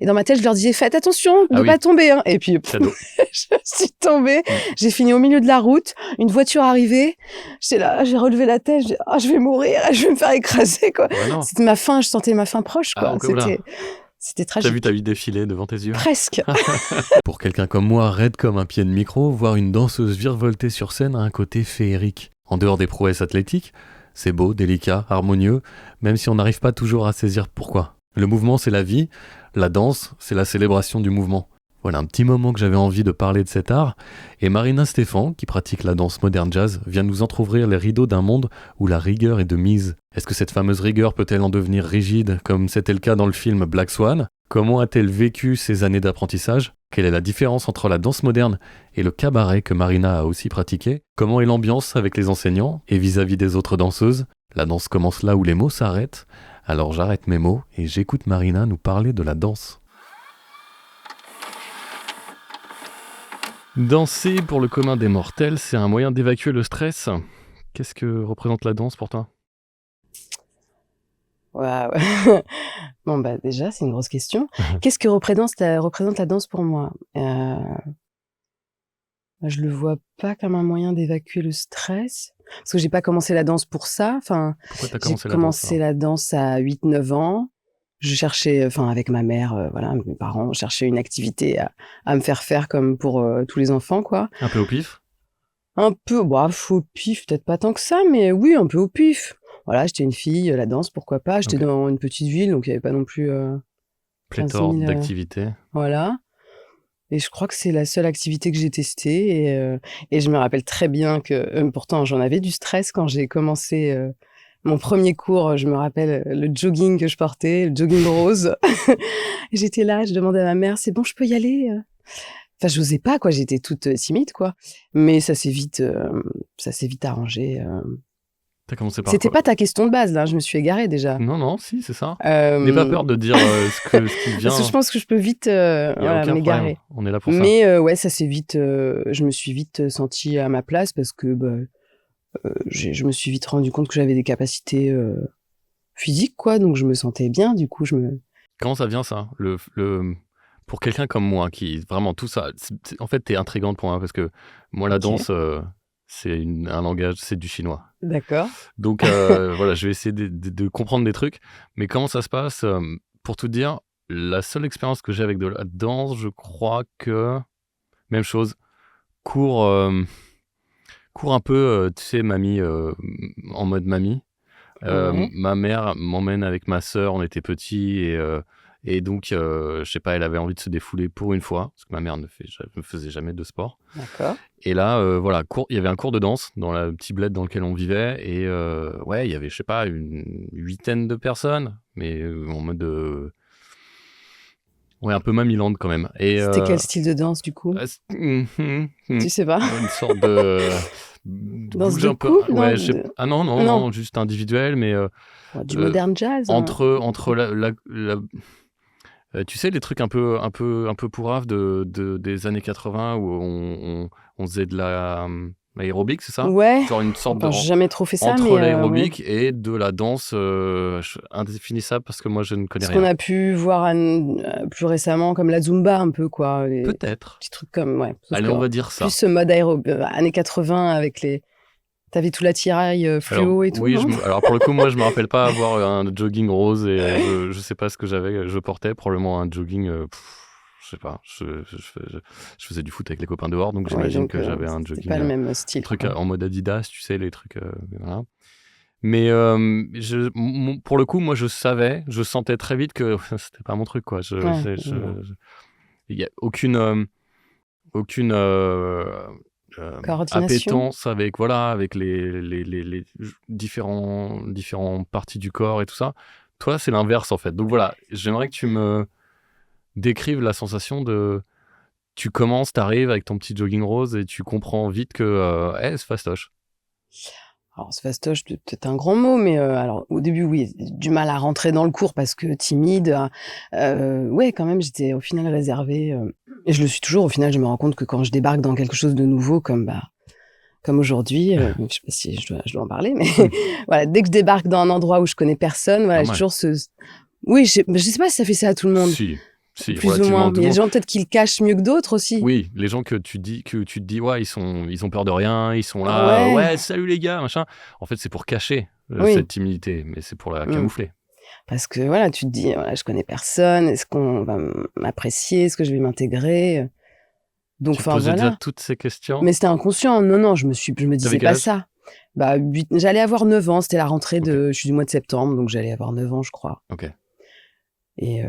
Et dans ma tête, je leur disais, faites attention de Ah oui, pas tomber. Hein. Et puis, cadeau. je suis tombée. J'ai fini au milieu de la route. Une voiture arrivée. J'étais là, j'ai relevé la tête. Je dis, ah, je vais mourir. Je vais me faire écraser, quoi. Ouais, non. C'était ma fin. Je sentais ma fin proche, quoi. ok, oula. C'était T'as vu tragique. ta vie défiler devant tes yeux? Presque. Pour quelqu'un comme moi, raide comme un pied de micro, voir une danseuse virevolter sur scène a un côté féerique. En dehors des prouesses athlétiques, c'est beau, délicat, harmonieux, même si on n'arrive pas toujours à saisir pourquoi. Le mouvement, c'est la vie, la danse, c'est la célébration du mouvement. Voilà un petit moment que j'avais envie de parler de cet art, et Marina Stéphan, qui pratique la danse moderne jazz, vient nous entrouvrir les rideaux d'un monde où la rigueur est de mise. Est-ce que cette fameuse rigueur peut-elle en devenir rigide, comme c'était le cas dans le film Black Swan ? Comment a-t-elle vécu ces années d'apprentissage ? Quelle est la différence entre la danse moderne et le cabaret que Marina a aussi pratiqué ? Comment est l'ambiance avec les enseignants et vis-à-vis des autres danseuses ? La danse commence là où les mots s'arrêtent, alors j'arrête mes mots et j'écoute Marina nous parler de la danse. Danser pour le commun des mortels, c'est un moyen d'évacuer le stress. Qu'est-ce que représente la danse pour toi ? Waouh. Bon, bah, déjà, c'est une grosse question. Qu'est-ce que représente la danse pour moi? Je le vois pas comme un moyen d'évacuer le stress. Parce que j'ai pas commencé la danse pour ça. Enfin, Pourquoi t'as j'ai commencé la danse commencé la danse à 8-9 ans. Je cherchais, avec ma mère, voilà, mes parents, on cherchait une activité à me faire faire comme pour tous les enfants, quoi. Un peu au pif ? Un peu, bah, au pif, peut-être pas tant que ça, mais oui, un peu au pif. Voilà, j'étais une fille, la danse, pourquoi pas. J'étais Ok. dans une petite ville, donc il y avait pas non plus 15 Pléthore 000, d'activités. voilà. Et je crois que c'est la seule activité que j'ai testée. Et je me rappelle très bien que, pourtant, j'en avais du stress quand j'ai commencé mon premier cours. Je me rappelle le jogging que je portais, le jogging rose. Et j'étais là, je demandais à ma mère, c'est bon, je peux y aller? Enfin, j'osais pas, quoi. J'étais toute timide, quoi. Mais ça s'est vite arrangé. T'as commencé par C'était quoi ? pas ta question de base, là. Je me suis égarée déjà. Non, si, c'est ça. N'aie pas peur de dire ce qui vient. Parce que je pense que je peux vite Il n'y a aucun problème. m'égarer. On est là pour ça. Mais ouais, ça s'est vite. Je me suis vite sentie à ma place parce que je me suis vite rendu compte que j'avais des capacités physiques, quoi. Donc je me sentais bien. Du coup, Comment ça vient, ça ? Pour quelqu'un comme moi, qui vraiment tout ça. En fait, t'es intrigante pour moi parce que moi, la Ok. danse, c'est un langage, c'est du chinois. D'accord. Donc voilà, je vais essayer de comprendre des trucs. Mais comment ça se passe ? Pour tout dire, la seule expérience que j'ai avec de la danse, je crois que même chose, cours un peu, tu sais, mamie, en mode mamie. Ouais. Ma mère m'emmène avec ma sœur, on était petits et donc je sais pas, elle avait envie de se défouler pour une fois parce que ma mère ne faisait jamais de sport. D'accord. Et là, voilà, il y avait un cours de danse dans le petit bled dans lequel on vivait. Et ouais, il y avait, je sais pas, une 8aine de personnes, mais en mode. Ouais, un peu mamilande quand même. Et, C'était quel style de danse, du coup? Tu sais pas? une sorte de. Danse Bouge de un peu. couple? Ouais, Non, ah non, non. juste individuel, mais Du euh, modern jazz, hein. entre tu sais, les trucs un peu pourraves des années 80 où on faisait de l'aérobic, c'est ça ? Ouais. Genre une sorte Enfin, j'ai jamais trop fait ça, entre mais ouais. l'aérobic et de la danse indéfinissable parce que moi je ne connais Ce qu'on rien. a pu voir plus récemment, comme la Zumba, un peu, quoi. Les Peut-être. petits trucs comme, ouais. Sauf Allez, que, on va dire ça. plus ce mode années 80 avec les. T'avais tout l'attirail Alors, fluo et tout, oui, non? alors pour le coup, moi je me rappelle pas avoir un jogging rose et je sais pas ce que je portais, probablement un jogging, je sais pas, je faisais du foot avec les copains dehors, donc Ouais, j'imagine donc, que j'avais un c'était jogging, pas le même style, truc quoi. en mode Adidas, tu sais, les trucs, voilà. Mais pour le coup, moi je sentais très vite que c'était pas mon truc, quoi. Ouais, Il y a aucune coordination. appétence avec les différents parties du corps et tout ça. Toi, c'est l'inverse en fait. Donc voilà, j'aimerais que tu me décrives la sensation de tu commences, t'arrives avec ton petit jogging rose et tu comprends vite que c'est fastoche. Alors, c'est fastoche, peut-être un grand mot, mais alors, au début, oui, du mal à rentrer dans le cours parce que timide. Ouais, quand même, j'étais au final réservée. Et je le suis toujours. Au final, je me rends compte que quand je débarque dans quelque chose de nouveau, comme aujourd'hui, je sais pas si je dois en parler, mais voilà, dès que je débarque dans un endroit où je connais personne, voilà, j'ai Normal. toujours oui, je sais pas si ça fait ça à tout le monde. Si, Si, plus ou relativement moins. Mais il y a des doux. gens peut-être qui le cachent mieux que d'autres aussi. Oui, les gens que tu te dis, ouais, ils ont peur de rien, ils sont là, Ouais, ouais, salut les gars, machin. En fait, c'est pour cacher oui. cette timidité, mais c'est pour la Mm. camoufler. Parce que voilà, tu te dis, voilà, je connais personne, est-ce qu'on va m'apprécier, est-ce que je vais m'intégrer? Donc, Tu te enfin posais déjà voilà. toutes ces questions. Mais c'était inconscient. Non, non, je me T'avais disais quel pas âge? ça. Bah, j'allais avoir 9 ans, c'était la rentrée Ok, je suis du mois de septembre, donc j'allais avoir 9 ans, je crois. ok. Et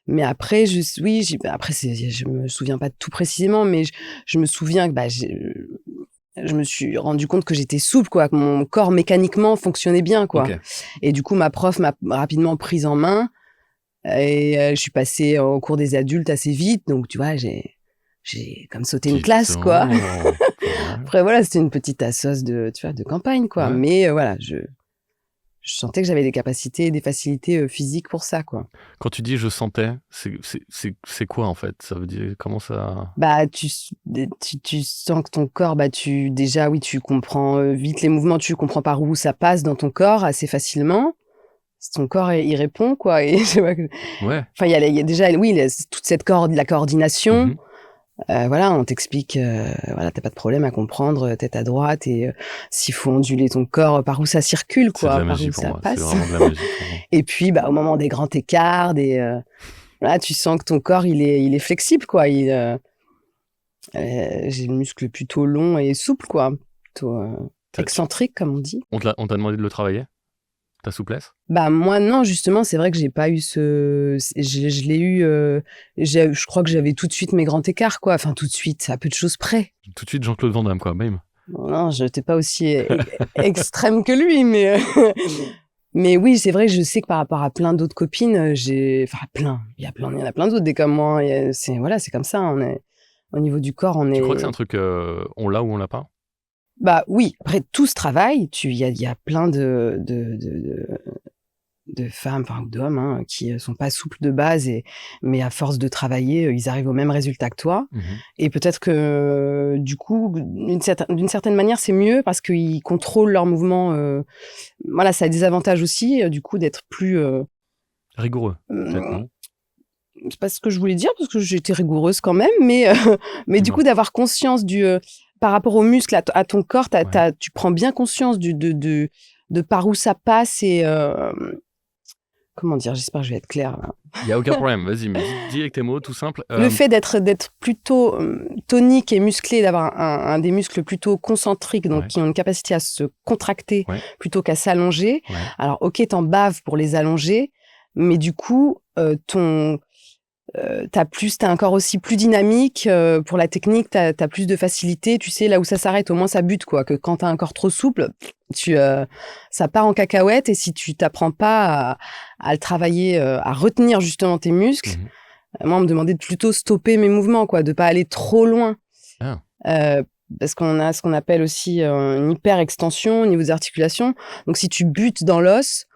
mais après, oui, après, je me souviens pas tout précisément, mais je me souviens que bah, je me suis rendu compte que j'étais souple, quoi, que mon corps mécaniquement fonctionnait bien, Ok. quoi. Et du coup, ma prof m'a rapidement prise en main et je suis passée au cours des adultes assez vite. Donc, tu vois, j'ai comme sauté une classe, quoi. Dis-donc, pas mal. Après, voilà, c'était une petite assoce tu vois, de campagne, quoi. Ouais. Mais voilà, je sentais que j'avais des capacités, des facilités physiques pour ça, quoi. Quand tu dis je sentais, c'est quoi en fait? Ça veut dire comment ça? Bah, tu sens que ton corps, bah, déjà, oui, tu comprends vite les mouvements, tu comprends par où ça passe dans ton corps assez facilement. Ton corps, il répond, quoi. Et je sais pas Ouais. enfin, il y a déjà, oui, toute cette la coordination. Mhm. Voilà, on t'explique, voilà, t'as pas de problème à comprendre, tête à droite et s'il faut onduler ton corps, par où ça circule, C'est de quoi, la par magie où pour ça moi. C'est passe. vraiment de la magie pour moi. Et puis, bah, au moment des grands écarts, voilà, tu sens que ton corps, il est flexible, quoi. J'ai le muscle plutôt long et souple, quoi. Plutôt T'as- tu- excentrique, comme on dit. On t'a demandé de le travailler? Ta souplesse? Bah, moi, non, justement, c'est vrai que j'ai pas eu je l'ai eu, je crois que j'avais tout de suite mes grands écarts, quoi. Enfin, tout de suite, à peu de choses près. Tout de suite Jean-Claude Van Damme, quoi. Bim. Non, je n'étais pas aussi extrême que lui, mais mais oui, c'est vrai que je sais que par rapport à plein d'autres copines, enfin plein, il y en a plein d'autres des comme moi, hein. Voilà, c'est comme ça, on est au niveau du corps, on Tu crois que c'est un est truc, on l'a ou on l'a pas? bah oui, après tout ce travail, il y a plein de femmes, enfin ou d'hommes, hein, qui sont pas souples de base mais à force de travailler, ils arrivent au même résultat que toi. Mhm. Et peut-être que du coup, d'une certaine manière, c'est mieux parce qu'ils contrôlent leurs mouvements. Voilà, ça a des avantages aussi, du coup, d'être plus. Rigoureux, peut-être, Mmh, non? c'est pas ce que je voulais dire parce que j'étais rigoureuse quand même, mais mais du Dis-moi. coup, d'avoir conscience par rapport aux muscles, à ton corps, Ouais. tu prends bien conscience de par où ça passe et comment dire? J'espère que je vais être claire là. Il y a aucun problème. Vas-y, mais dis avec tes mots, tout simple. Le fait d'être plutôt, tonique et musclé, d'avoir un des muscles plutôt concentriques, donc Ouais. qui ont une capacité à se contracter Ouais. plutôt qu'à s'allonger. Ouais. Alors OK, tu baves pour les allonger, mais du coup, tu un corps aussi plus dynamique, pour la technique, tu as plus de facilité, tu sais là où ça s'arrête, au moins ça bute quoi, que quand tu as un corps trop souple, ça part en cacahuète et si tu t'apprends pas à le travailler, à retenir justement tes muscles. Mhm. Moi, on me demandait de plutôt stopper mes mouvements, quoi, de pas aller trop loin. Ah. Parce qu'on a ce qu'on appelle aussi une hyperextension au niveau des articulations. Donc, si tu butes dans l'os,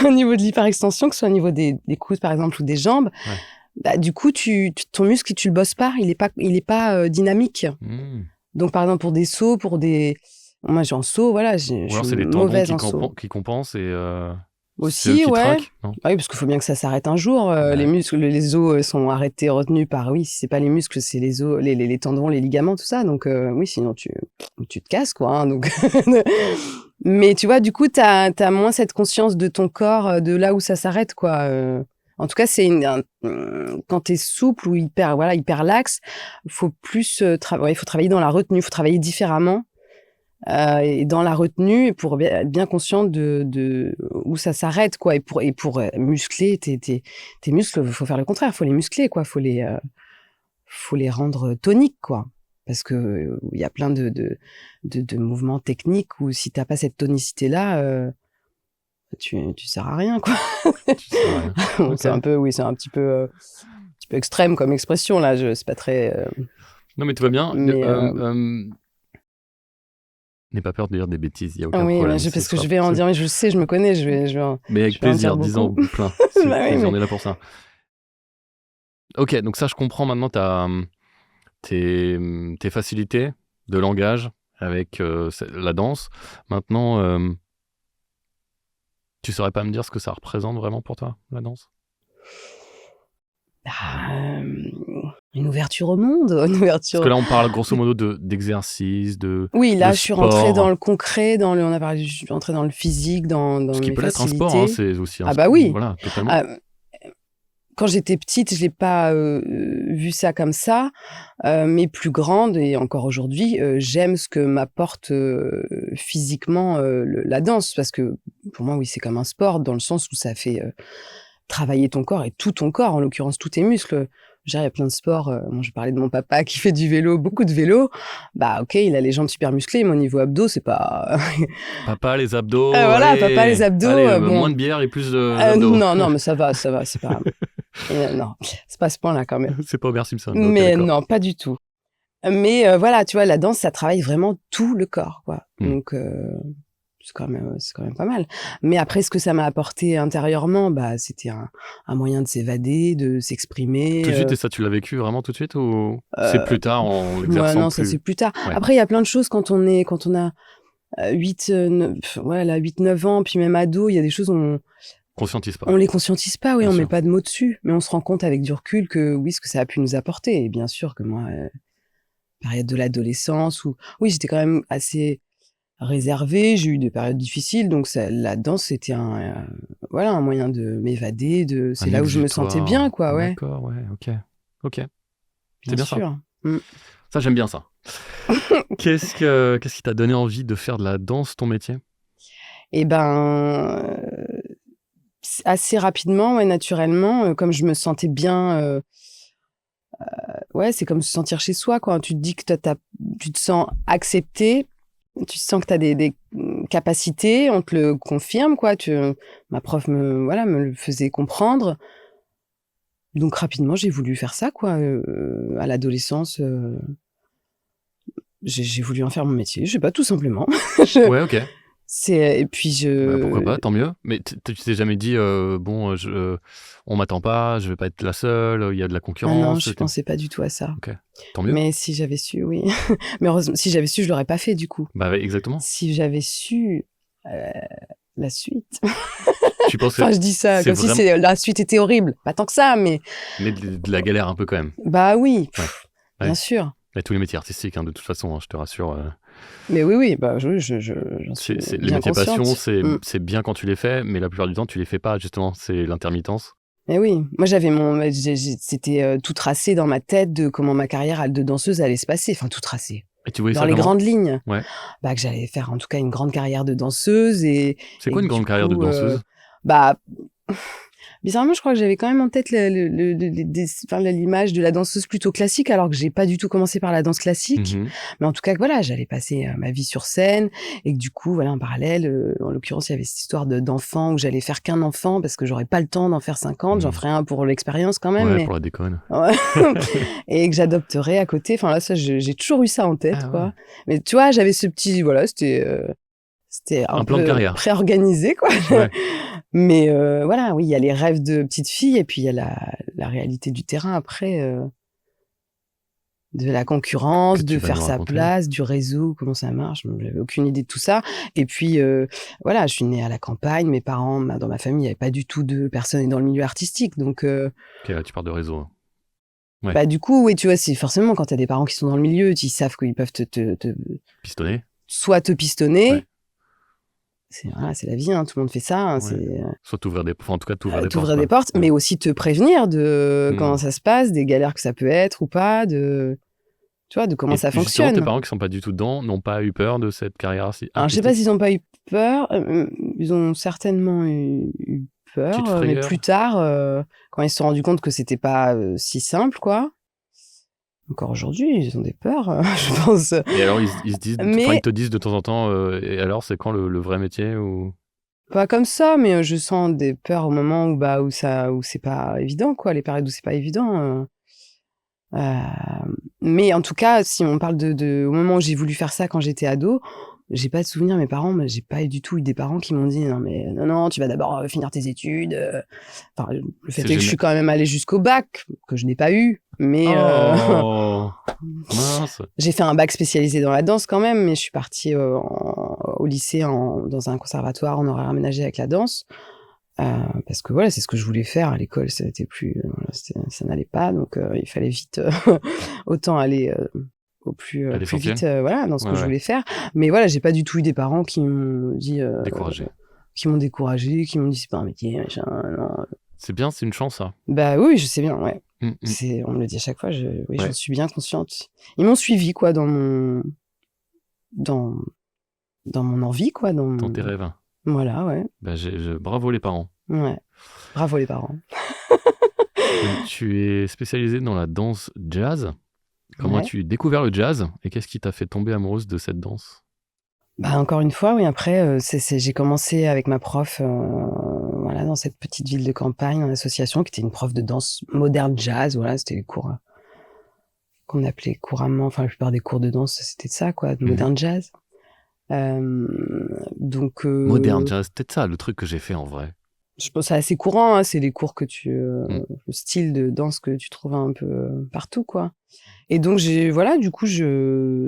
au niveau de l'hyperextension, que ce soit au niveau des coudes, par exemple, ou des jambes, Ouais. bah, du coup, ton muscle, tu le bosses pas, il est pas dynamique. Mmh. Donc, par exemple, pour des sauts, moi, j'ai en saut, voilà, je Ou alors suis c'est les tendons mauvaise en saut. qui compensent et c'est eux Aussi, qui ouais. traquent, non? Ah oui, parce qu'il faut bien que ça s'arrête un jour. Les Ouais. muscles, les os sont arrêtés, retenus par, oui, si c'est pas les muscles, c'est les os, les tendons, les ligaments, tout ça. Donc, oui, sinon tu te casses, quoi, hein, donc. Mais tu vois, du coup, t'as moins cette conscience de ton corps, de là où ça s'arrête, quoi. En tout cas, quand t'es souple ou hyper laxe, faut plus il faut travailler dans la retenue, il faut travailler différemment. Et dans la retenue pour être bien conscient de où ça s'arrête, quoi. Et pour muscler tes muscles, faut faire le contraire, faut les muscler, quoi. Faut les rendre toniques, quoi. Parce que il y a plein de mouvements techniques où si t'as pas cette tonicité-là, tu sers à rien, quoi. Tu sais rien. Bon, Ok. c'est un petit peu extrême comme expression là. C'est pas très. Non, mais tout va bien. Mais N'aie pas peur de dire des bêtises, il n'y a aucun oui, problème. parce que je vais en dire, mais je sais, je me connais, Mais avec je vais en dire plaisir, dis-en beaucoup. plein. C'est Bah oui, plaisir, on mais est là pour ça. Ok, donc ça, je comprends maintenant tes facilités de langage avec la danse. Maintenant, tu saurais pas me dire ce que ça représente vraiment pour toi, la danse? Une ouverture au monde, une Parce ouverture. que là, on parle grosso modo d'exercice, Oui, là, de je suis rentrée dans sport. le concret, on a parlé, je suis rentrée dans le physique, dans Ce qui mes peut être un sport, hein, facilités. c'est aussi un Ah bah sport. oui. Voilà, totalement. Ah, quand j'étais petite, je l'ai pas vu ça comme ça, mais plus grande et encore aujourd'hui, j'aime ce que m'apporte physiquement la danse, parce que pour moi, oui, c'est comme un sport dans le sens où ça fait travailler ton corps et tout ton corps, en l'occurrence tous tes muscles. Je veux dire, il y a plein de sports. Bon, je parlais de mon papa qui fait du vélo, beaucoup de vélo. Bah ok, il a les jambes super musclées, mais au niveau abdos, c'est pas. Papa, les abdos, Voilà, papa, les allez, abdos, allez, moins bon. de bière et plus d'abdos. Non, mais ça va, c'est pas. Non, c'est pas ce point-là quand même. C'est pas Homer Simpson, ok, Mais d'accord. non, pas du tout. Mais voilà, tu vois, la danse, ça travaille vraiment tout le corps, quoi. Donc, c'est quand même pas mal. Mais après, ce que ça m'a apporté intérieurement, bah, c'était un moyen de s'évader, de s'exprimer. Tout de suite, et ça, tu l'as vécu vraiment tout de suite ou c'est Euh, plus tard en Ouais, exerçant non, ça plus. c'est plus tard. Ouais. Après, il y a plein de choses quand on a 8, 9 ans, puis même ado, il y a des choses, Conscientise pas. on les conscientise pas, oui, Bien on met sûr. pas de mots dessus, mais on se rend compte avec du recul que oui, ce que ça a pu nous apporter. Et bien sûr que moi, période de l'adolescence où, oui, j'étais quand même assez réservée, j'ai eu des périodes difficiles, donc la danse, c'était voilà, un moyen de m'évader, c'est Un là où je me sentais bien, exutoire. quoi, ouais, D'accord, ouais, ok. C'est bien bien ça. sûr. Mm. Ça, j'aime bien ça. Qu'est-ce qui t'a donné envie de faire de la danse ton métier? Et ben, assez rapidement, ouais, naturellement, comme je me sentais bien, ouais, c'est comme se sentir chez soi, quoi. Tu te dis que tu te sens accepté, tu sens que tu as des capacités, on te le confirme, quoi. Ma prof voilà, me le faisait comprendre. Donc rapidement, j'ai voulu faire ça, quoi. À l'adolescence, j'ai voulu en faire mon métier, je sais pas, tout simplement. Ouais, ok. Et puis Bah, pourquoi pas, tant mieux. Mais tu t'es jamais dit, bon, on m'attend pas, je vais pas être la seule, il y a de la Ah non, concurrence. je pensais pas du tout à ça. Ok, tant mieux. Mais si j'avais su, oui. Mais heureusement, si j'avais su, je l'aurais pas fait, du coup. Bah, ouais, exactement. Si j'avais su la suite. Tu penses que Enfin, je dis ça c'est comme si vraiment. la suite était horrible. Pas tant que ça, mais Mais de la galère un peu quand même. bah oui, Ouais. bien Ouais. sûr. Et tous les métiers artistiques, hein, de toute façon, hein, je te rassure. Mais oui, bah j'en suis Les bien métiers passion, consciente. Mm. c'est bien quand tu les fais, mais la plupart du temps, tu les fais pas, justement. C'est l'intermittence. Mais oui, moi j'avais c'était tout tracé dans ma tête de comment ma carrière de danseuse allait se passer. Enfin, tout tracé. Et tu voyais Dans ça les comment? grandes lignes. Ouais. Bah, que j'allais faire en tout cas une grande carrière de danseuse C'est et quoi que une du grande carrière de coup, danseuse? bah, bizarrement, je crois que j'avais quand même en tête l'image de la danseuse plutôt classique, alors que j'ai pas du tout commencé par la danse classique. Mhm. Mais en tout cas, voilà, j'allais passer ma vie sur scène et que du coup, voilà, en parallèle, en l'occurrence, il y avait cette histoire d'enfant où j'allais faire qu'un enfant parce que j'aurais pas le temps d'en faire 50. J'en ferais un pour l'expérience quand même, Ouais, mais pour la déconne. ouais. Et que j'adopterais à côté. Enfin là, ça, j'ai toujours eu ça en tête, Ah ouais. quoi. Mais tu vois, j'avais ce petit, voilà, c'était un Un plan de peu carrière. préorganisé, quoi. Ouais. Mais voilà, oui, il y a les rêves de petite fille et puis il y a la réalité du terrain après, de la concurrence, Que tu de vas faire nous sa raconter. place, du réseau, comment ça marche. J'avais aucune idée de tout ça. Et puis voilà, je suis née à la campagne. Mes parents, dans ma famille, il n'y avait pas du tout de personnes dans le milieu artistique. Donc, Ok, là, tu parles de réseau. Ouais. bah, du coup, oui, tu vois, c'est forcément quand tu as des parents qui sont dans le milieu, ils savent qu'ils peuvent Pistonné. soit te pistonner. Ouais. Voilà, c'est la vie, hein, tout le monde fait ça. Hein, Ouais. c'est Soit t'ouvrir des... Enfin, en tout cas, t'ouvrir des portes. t'ouvrir des Quoi. portes, Ouais. mais aussi te prévenir de Mm. comment ça se passe, des galères que ça peut être ou pas, tu vois, de comment Et ça justement, fonctionne. tes parents qui sont pas du tout dedans n'ont pas eu peur de cette carrière artistique? Alors, je sais pas s'ils ont pas eu peur, ils ont certainement eu peur, Petite mais frayeur. plus tard, quand ils se sont rendus compte que c'était pas si simple, quoi. Encore aujourd'hui, ils ont des peurs, je pense. Et alors, ils se disent... Enfin, Mais ils te disent de temps en temps, et alors, c'est quand le vrai métier ou... pas comme ça, mais je sens des peurs au moment où c'est pas évident, quoi, les périodes où c'est pas évident. Mais en tout cas, si on parle au moment où j'ai voulu faire ça quand j'étais ado, j'ai pas de souvenir, mes parents, mais j'ai pas du tout eu des parents qui m'ont dit non, mais non, tu vas d'abord finir tes études. Enfin, le fait est que je suis quand même allée jusqu'au bac, que je n'ai pas eu, mais Oh mince. j'ai fait un bac spécialisé dans la danse quand même, mais je suis partie au lycée dans un conservatoire en horaire aménagé avec la danse. Parce que voilà, c'est ce que je voulais faire à l'école, ça n'était plus, ça n'allait pas, donc il fallait vite autant aller au À plus l'essentiel. vite, voilà, dans ce Ouais, que je ouais. voulais faire. Mais voilà, j'ai pas du tout eu des parents qui m'ont dit, Découragé. qui m'ont découragé, qui m'ont dit c'est pas un métier, machin, non. C'est bien, c'est une chance, ça. Bah oui, je sais bien, ouais. Mm. On me le dit à chaque fois, oui, j'en Ouais, suis bien consciente. Ils m'ont suivi quoi dans dans mon envie quoi, dans tes rêves. voilà, ouais, Bah, bravo les parents. ouais. Bravo les parents. Donc, tu es spécialisée dans la danse jazz. Comment Ouais. as-tu découvert le jazz et qu'est-ce qui t'a fait tomber amoureuse de cette danse? Bah, encore une fois, oui, après, j'ai commencé avec ma prof, voilà, dans cette petite ville de campagne, en association, qui était une prof de danse moderne jazz, voilà, c'était les cours, qu'on appelait couramment, enfin, la plupart des cours de danse, c'était ça, quoi, de Mhm. moderne jazz. Donc, Moderne jazz, peut-être ça le truc que j'ai fait en vrai. je pense que c'est assez courant, hein, c'est les cours Mm. le style de danse que tu trouves un peu partout, quoi. Et donc, voilà, du coup,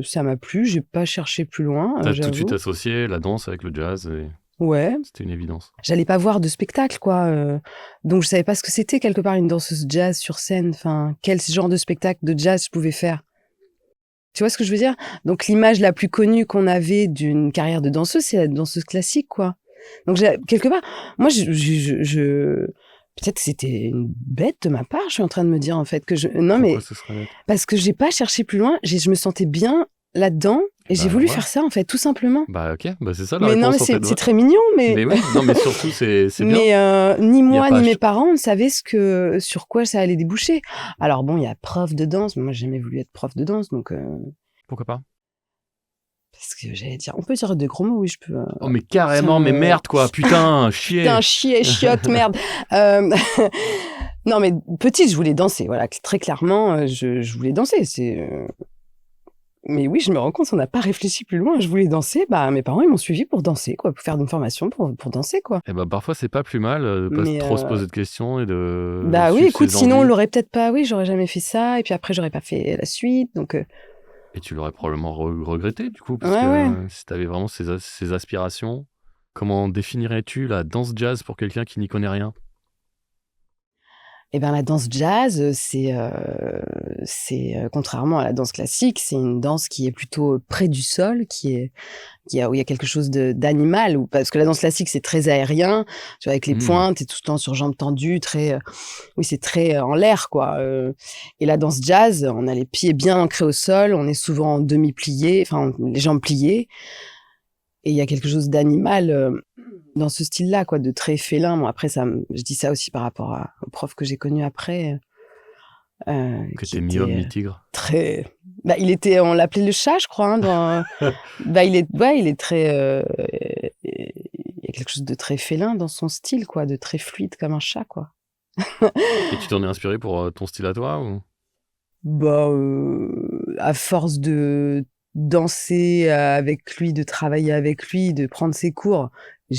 ça m'a plu, j'ai pas cherché plus loin, T'as tout de suite j'avoue. associé la danse avec le jazz et Ouais. c'était une évidence. J'allais pas voir de spectacle, quoi. Donc je savais pas ce que c'était quelque part une danseuse jazz sur scène. Enfin, quel genre de spectacle de jazz je pouvais faire. Tu vois ce que je veux dire? Donc l'image la plus connue qu'on avait d'une carrière de danseuse, c'est la danseuse classique, quoi. Donc quelque part, moi, peut-être que c'était une bête de ma part. Je suis en train de me dire en fait que non, Pourquoi mais ce serait bête? parce que j'ai pas cherché plus loin. Je me sentais bien là-dedans et j'ai Bah voulu voilà. faire ça en fait, tout simplement. Bah ok, bah c'est ça la Mais non, mais réponse en fait. c'est très mignon, mais Mais oui, non mais surtout c'est bien. mais ni Il y a moi pas ni à mes parents, on savait sur quoi ça allait déboucher. Alors bon, il y a prof de danse, mais moi j'ai jamais voulu être prof de danse, donc Pourquoi pas? parce que j'allais dire, on peut dire de gros mots, oui, je peux. Oh mais carrément, Tiens, mais merde quoi, putain, putain, chier. chier, chiotte, merde. Euh, non, mais petite, je voulais danser. Voilà, très clairement, je voulais danser. Mais oui, je me rends compte, on n'a pas réfléchi plus loin. Je voulais danser. Bah, mes parents, ils m'ont suivi pour danser, quoi, pour faire une formation pour danser, quoi. Et bah parfois c'est pas plus mal de pas Mais trop se poser de questions et de bah oui, suivre écoute, ses sinon on envies. l'aurait peut-être pas. Oui, j'aurais jamais fait ça. Et puis après, j'aurais pas fait la suite. Donc Et tu l'aurais probablement regretté du coup, parce ouais, ouais. que si t'avais vraiment ces aspirations, comment définirais-tu la danse jazz pour quelqu'un qui n'y connaît rien? Et ben la danse jazz, contrairement à la danse classique, c'est une danse qui est plutôt près du sol, où il y a quelque chose d'animal, parce que la danse classique c'est très aérien, tu vois, avec les Hmm. pointes, t'es tout le temps sur jambes tendues, oui c'est très en l'air quoi. Et la danse jazz, on a les pieds bien ancrés au sol, on est souvent en demi plié, enfin les jambes pliées, et il y a quelque chose d'animal dans ce style-là, quoi, de très félin. Bon, après, je dis ça aussi par rapport au prof que j'ai connu après, Que qui t'es mi-homme, était mi-tigre. très. Bah, on l'appelait le chat, je crois. Hein, bah, il est très. Il y a quelque chose de très félin dans son style, quoi, de très fluide comme un chat, quoi. Et tu t'en es inspiré pour ton style à toi ou? Bah, à force de danser avec lui, de travailler avec lui, de prendre ses cours, au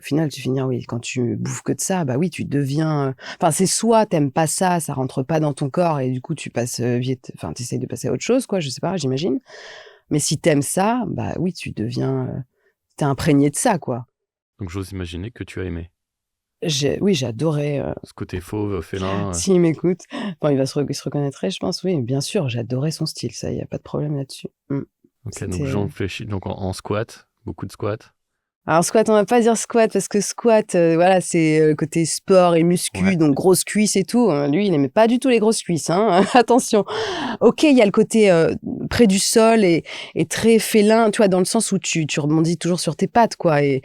final, tu finis, oui, quand tu bouffes que de ça, bah oui, tu deviens. Enfin, c'est soit t'aimes pas ça, ça rentre pas dans ton corps et du coup, tu passes vite. Enfin, t'essayes de passer à autre chose, quoi, je sais pas, j'imagine. Mais si t'aimes ça, bah oui, t'es imprégné de ça, quoi. Donc j'ose imaginer que tu as aimé. Oui, j'adorais. Ce côté fauve, félin. S'il m'écoute, enfin, il se reconnaîtrait, je pense. Oui, bien sûr, j'adorais son style, ça, il y a pas de problème là-dessus. Ok, donc C'était. j'en fléchis donc en squat, beaucoup de squat. Alors squat, on va pas dire squat parce que squat, voilà, c'est le côté sport et muscu, Ouais. donc grosses cuisses et tout. Lui, il aimait pas du tout les grosses cuisses, hein. Attention. Ok, il y a le côté près du sol et très félin, tu vois, dans le sens où tu rebondis toujours sur tes pattes, quoi, et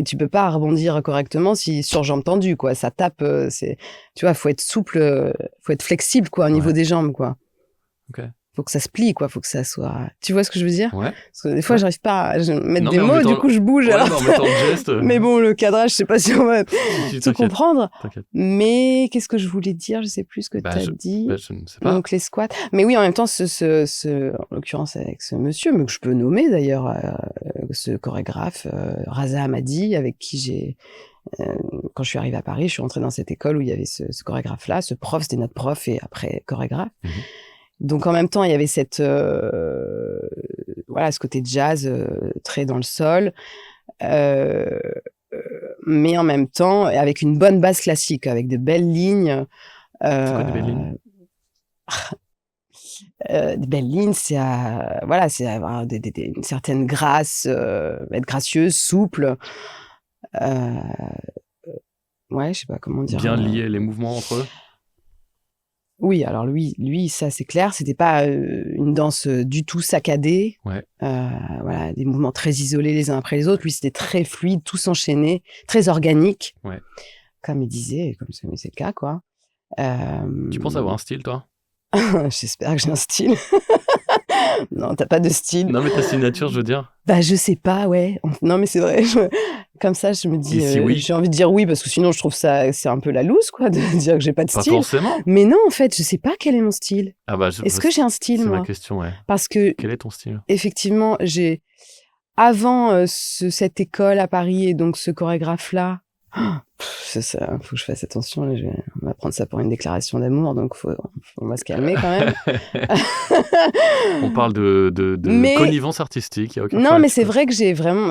tu peux pas rebondir correctement si sur jambes tendues, quoi. Ça tape, tu vois, faut être souple, faut être flexible, quoi, au niveau Ouais. des jambes, quoi. Ok. Faut que ça se plie, quoi. Faut que ça soit. Tu vois ce que je veux dire? Ouais. Parce que des fois, Ouais. j'arrive pas à mettre Non des mais en mots, du mettant. coup, je bouge. Ouais, Alors mais en mettant le geste. mais bon, le cadrage, je sais pas si on va Si, tout t'inquiète, comprendre. t'inquiète. Mais qu'est-ce que je voulais dire? Je sais plus ce que Bah t'as je, dit. bah, je ne sais pas. Donc les squats. Mais oui, en même temps, en l'occurrence avec ce monsieur, mais que je peux nommer d'ailleurs, ce chorégraphe, Raza Hamadi, avec qui quand je suis arrivée à Paris, je suis entrée dans cette école où il y avait ce chorégraphe-là. Ce prof, c'était notre prof et après chorégraphe. Mhm. Donc en même temps, il y avait voilà, ce côté jazz très dans le sol. Euh, mais en même temps, avec une bonne base classique, avec de belles lignes. C'est quoi des belles lignes? Des belles lignes, voilà, c'est avoir une certaine grâce, être gracieuse, souple. Euh, ouais, je sais pas comment dire. Bien lier les mouvements entre eux? Oui, alors lui, ça c'est clair, c'était pas une danse du tout saccadée. Ouais. Voilà, des mouvements très isolés les uns après les autres. Lui, c'était très fluide, tout s'enchaînait, très organique. Ouais. Comme il disait, comme c'est le cas, quoi. Tu penses avoir un style, toi? J'espère que j'ai un style. Non, t'as pas de style. Non, mais ta signature, je veux dire. Bah, je sais pas, ouais. Non, mais c'est vrai. Comme ça, je me dis, Et si oui? j'ai envie de dire oui, parce que sinon, je trouve ça, c'est un peu la loose, quoi, de dire que j'ai pas de Pas style. forcément. Mais non, en fait, je sais pas quel est mon style. Ah bah, Est-ce que j'ai un style, c'est ma moi? question, ouais. Parce que, Quel est ton style? effectivement, avant cette école à Paris et donc ce chorégraphe-là, ça, faut que je fasse attention. Là, on va prendre ça pour une déclaration d'amour, donc on va se calmer quand même. On parle de Mais- connivence artistique, il y a aucun Non, problème. mais c'est vrai que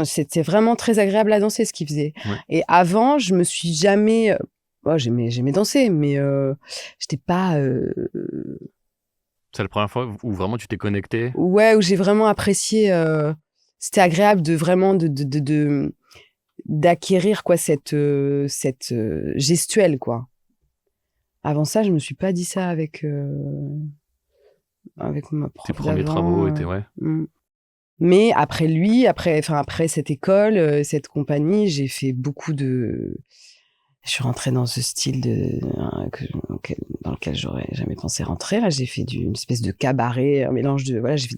c'était vraiment très agréable à danser ce qu'il faisait. Ouais. Et avant, je me suis jamais, j'aimais danser, mais j'étais pas, C'est la première fois où vraiment tu t'es connecté? ouais, où j'ai vraiment apprécié. C'était agréable de vraiment d'acquérir quoi cette gestuelle, quoi. Avant ça, je me suis pas dit ça avec ma prof Tes premiers d'avant, travaux étaient, ouais. Mais après lui, après cette école, cette compagnie, j'ai fait beaucoup de. Je suis rentrée dans ce style dans lequel j'aurais jamais pensé rentrer. Là, j'ai fait une espèce de cabaret, un mélange de. Voilà, j'ai fait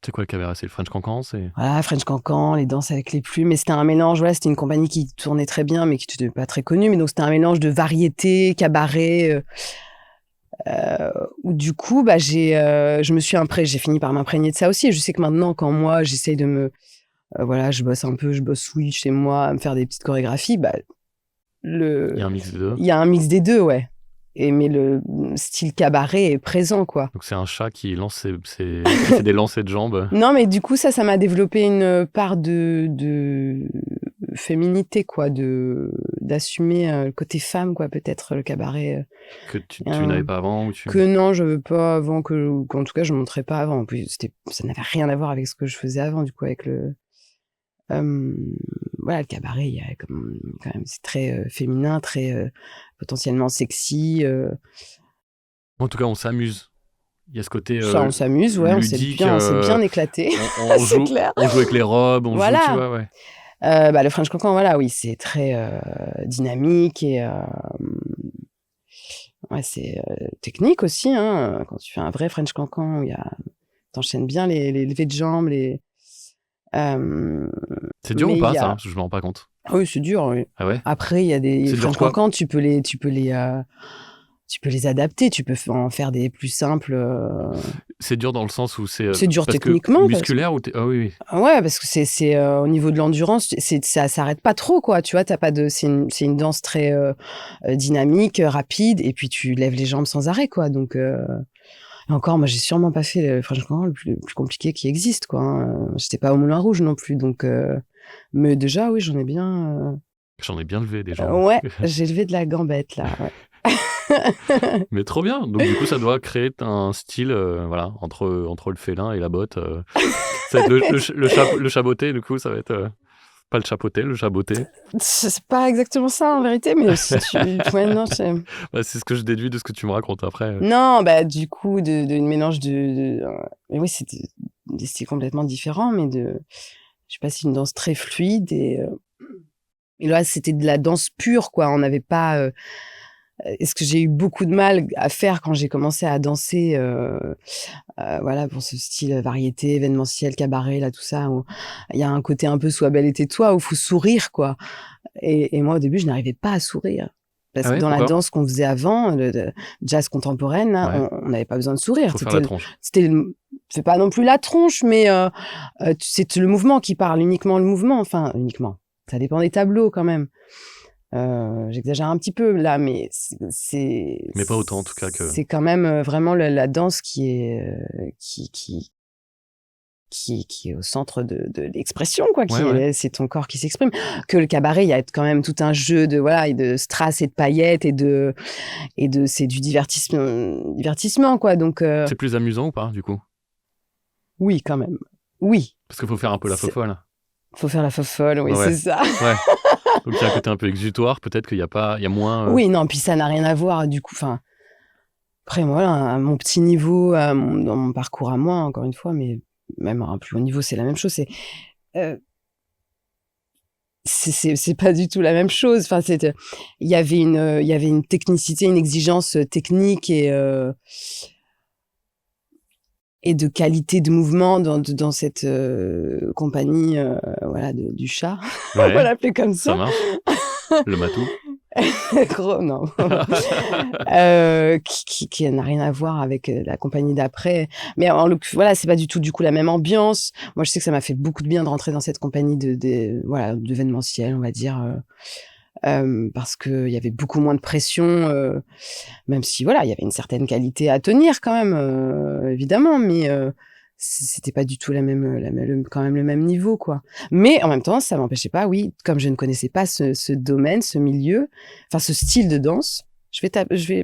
C'est quoi le cabaret? C'est le French Cancan? voilà, French Cancan, les danses avec les plumes. Mais c'était un mélange. Voilà, c'était une compagnie qui tournait très bien, mais qui n'était pas très connue. Mais donc, c'était un mélange de variété, cabaret. Où du coup, bah, j'ai fini par m'imprégner de ça aussi. Et je sais que maintenant, quand moi, j'essaye de me. Voilà, je bosse oui, chez moi, à me faire des petites chorégraphies, bah. Il y a un mix des deux? Il y a un mix des deux, ouais. Mais le style cabaret est présent, quoi. Donc c'est un chat qui qui fait des lancers de jambes. Non, mais du coup, ça m'a développé une part de féminité, quoi, d'assumer le côté femme, quoi, peut-être le cabaret. Que tu n'avais pas avant? Que non, je veux pas avant, qu'en tout cas, je montrais pas avant. En plus, ça n'avait rien à voir avec ce que je faisais avant, du coup, avec voilà, le cabaret, il y a quand même, c'est très féminin, très potentiellement sexy. En tout cas, on s'amuse. Il y a ce côté Ça, on s'amuse, ouais, ludique. on s'est bien éclaté. On C'est joue, clair. on joue avec les robes, Voilà. joue, tu vois, ouais. Bah, le French Cancan, voilà, oui, c'est très dynamique et ouais, c'est technique aussi, hein. Quand tu fais un vrai French Cancan, t'enchaînes bien les levées de jambes, C'est dur ou mais pas, ça? Parce que je me rends pas compte. Oui, c'est dur, oui. Ah ouais? Après, il y a des C'est dur French quoi? Cancan, tu peux les adapter, tu peux en faire des plus simples. C'est dur dans le sens où c'est dur parce que techniquement, musculaire ou ah oui, oui. Ouais, parce que c'est au niveau de l'endurance, ça s'arrête pas trop, quoi. Tu vois, t'as pas de, c'est une danse très dynamique, rapide, et puis tu lèves les jambes sans arrêt, quoi. Donc, et encore, moi, j'ai sûrement pas fait le French Cancan le plus compliqué qui existe, quoi. Hein. J'étais pas au Moulin Rouge non plus, donc. Mais déjà, oui, j'en ai bien. J'en ai bien levé des jambes. Ouais, j'ai levé de la gambette là. Ouais. Mais trop bien. Donc du coup, ça doit créer un style, voilà, entre le félin et la botte. Ça va être le chaboté. Du coup, ça va être pas le chapeauté, le chaboté. C'est pas exactement ça en vérité, mais si tu. Ouais, non, Bah, c'est ce que je déduis de ce que tu me racontes après. Non, bah du coup, de mélange mais oui, c'est des styles complètement différents, mais je sais pas, si une danse très fluide et là, c'était de la danse pure, quoi. On n'avait pas. Est-ce que j'ai eu beaucoup de mal à faire quand j'ai commencé à danser, voilà, pour ce style variété, événementiel, cabaret, là, tout ça, où il y a un côté un peu sois belle et tais-toi, où il faut sourire, quoi. Et moi, au début, je n'arrivais pas à sourire. Parce Ah ouais, que dans la pourquoi? danse qu'on faisait avant, le jazz contemporaine, là, Ouais. on n'avait pas besoin de sourire. Faut faire la tronche. C'est pas non plus la tronche, mais c'est le mouvement qui parle, uniquement le mouvement. Enfin, uniquement. Ça dépend des tableaux, quand même. J'exagère un petit peu là, mais Mais pas autant en tout cas que. c'est quand même vraiment la danse qui est qui qui est au centre de l'expression, quoi. Ouais. C'est ton corps qui s'exprime. Que le cabaret, il y a quand même tout un jeu et de strass et de paillettes c'est du divertissement, quoi. Donc, C'est plus amusant ou pas, du coup? oui, quand même. Oui. Parce qu'il faut faire un peu la fofolle. Faut faire la fofolle, oui, Ouais. c'est ça. Ouais. Donc il y a un côté un peu exutoire, peut-être qu'il y a moins. Oui, non, puis ça n'a rien à voir, du coup. Enfin, après, voilà, à mon petit niveau, dans mon parcours à moi, encore une fois, mais même à un plus haut niveau, c'est la même chose. Euh, c'est pas du tout la même chose. Enfin, il y avait une technicité, une exigence technique et de qualité de mouvement dans cette compagnie, voilà, du chat. On va Ouais, l'appeler comme ça ça. marche. Le matou. Gros, non. Qui n'a rien à voir avec la compagnie d'après. Mais voilà, c'est pas du tout, du coup, la même ambiance. Moi, je sais que ça m'a fait beaucoup de bien de rentrer dans cette compagnie voilà, d'événementiel, on va dire, parce qu'il y avait beaucoup moins de pression, même si, voilà, il y avait une certaine qualité à tenir quand même, évidemment, mais c'était pas du tout quand même le même niveau, quoi. Mais en même temps, ça m'empêchait pas, oui, comme je ne connaissais pas ce domaine, ce milieu, enfin ce style de danse, le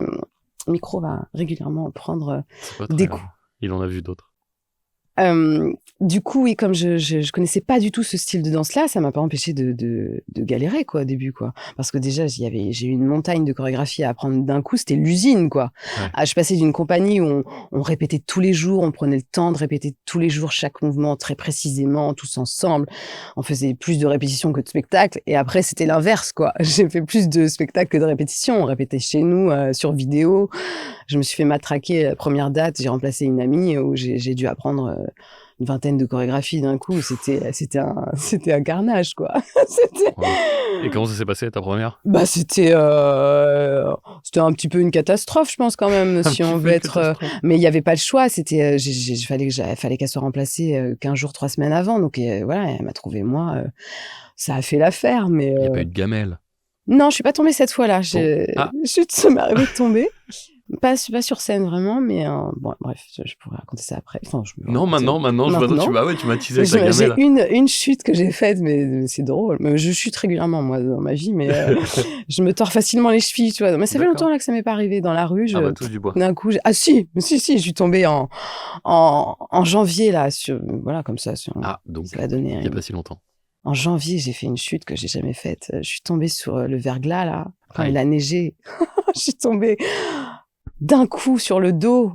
micro va régulièrement prendre C'est pas des très grave. coups. Il en a vu d'autres. Du coup, oui, comme je connaissais pas du tout ce style de danse-là, ça m'a pas empêché de galérer, quoi, au début, quoi. Parce que déjà, j'ai eu une montagne de chorégraphie à apprendre d'un coup, c'était l'usine, quoi. Ouais. Ah, je passais d'une compagnie où on répétait tous les jours, on prenait le temps de répéter tous les jours chaque mouvement très précisément, tous ensemble. On faisait plus de répétitions que de spectacles. Et après, c'était l'inverse, quoi. J'ai fait plus de spectacles que de répétitions. On répétait chez nous, sur vidéo. Je me suis fait matraquer la première date. J'ai remplacé une amie où j'ai dû apprendre une vingtaine de chorégraphies d'un coup. C'était un carnage, quoi. Et comment ça s'est passé, ta première? Bah, c'était un petit peu une catastrophe, je pense, quand même, si on veut être. Mais il n'y avait pas le choix. C'était, fallait qu'elle soit remplacée 15 jours, 3 semaines avant. Donc voilà, elle m'a trouvé moi. Ça a fait l'affaire, mais. Il n'y a pas eu de gamelle. Non, je suis pas tombée cette fois-là. Ah. Ça m'est arrivé de tomber. Pas sur scène vraiment, mais bon, bref, je pourrais raconter ça après. Enfin, Non, maintenant, je vois tu m'as teasé avec la gamelle. J'ai une chute que j'ai faite, mais c'est drôle. Je chute régulièrement, moi, dans ma vie, mais je me tords facilement les chevilles, tu vois. Mais ça fait longtemps là que ça m'est pas arrivé dans la rue. Touche du bois. D'un coup, si, je suis tombée en janvier, là, voilà, comme ça. Donc, ça va donner. Il n'y a pas si longtemps. En janvier, j'ai fait une chute que j'ai jamais faite. Je suis tombée sur le verglas, là, quand il a neigé. Je suis tombée d'un coup sur le dos.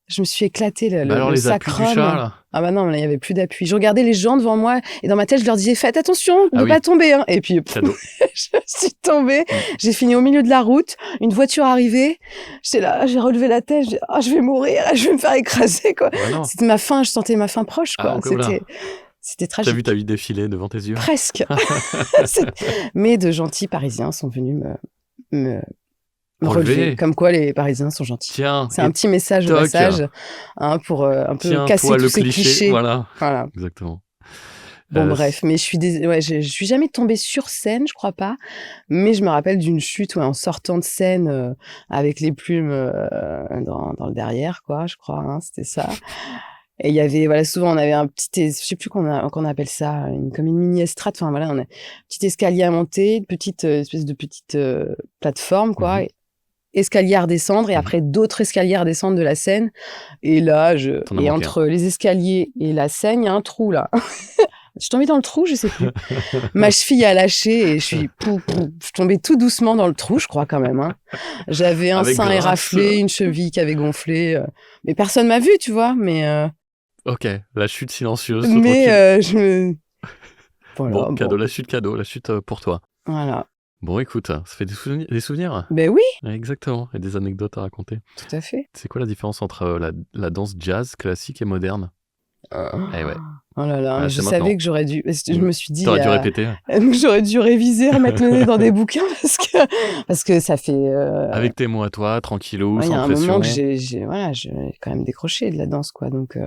Je me suis éclaté le sacrum. Du chat, là. Ah bah non, il n'y avait plus d'appui. Je regardais les gens devant moi et dans ma tête, je leur disais, faites attention de ne pas tomber. Hein. Et puis, je suis tombée. J'ai fini au milieu de la route. Une voiture arrivée. J'étais là, j'ai relevé la tête. Je vais mourir, je vais me faire écraser, quoi. C'était ma fin, je sentais ma fin proche, quoi. C'était tragique. T'as vu ta vie défiler devant tes yeux? Presque. Mais de gentils Parisiens sont venus me relever. Comme quoi les Parisiens sont gentils. Tiens, c'est un petit message au passage, hein, pour un peu casser tous ces clichés. Voilà. Exactement. Bon, bref, mais je suis jamais tombée sur scène, je crois pas, mais je me rappelle d'une chute en sortant de scène avec les plumes dans le derrière, quoi, je crois, hein, c'était ça. Et il y avait, voilà, souvent on avait un petit, je sais plus qu'on appelle ça, comme une mini estrade, enfin voilà, on a un petit escalier à monter, une petite espèce de petite plateforme, quoi, escalier à redescendre et après d'autres escaliers à redescendre de la scène. Et là, entre les escaliers et la scène, il y a un trou là. Je suis tombée dans le trou, je sais plus. Ma cheville a lâché et je suis tombée tout doucement dans le trou, je crois quand même. Hein. J'avais un sein éraflé, une cheville qui avait gonflé. Mais personne m'a vu, tu vois. Mais ok, la chute silencieuse. Mais voilà, cadeau, la chute pour toi. Voilà. Bon, écoute, ça fait des souvenirs. Ben oui. Exactement, et des anecdotes à raconter. Tout à fait. C'est quoi la différence entre la danse jazz classique et moderne? Eh ouais. Oh là là, je savais que j'aurais dû. Je me suis dit. T'aurais dû répéter. J'aurais dû réviser, remettre le nez dans des bouquins parce que ça fait. Avec tes mots à toi, tranquillou, sans pression. Il y a un moment que j'ai quand même décroché de la danse, quoi. Donc,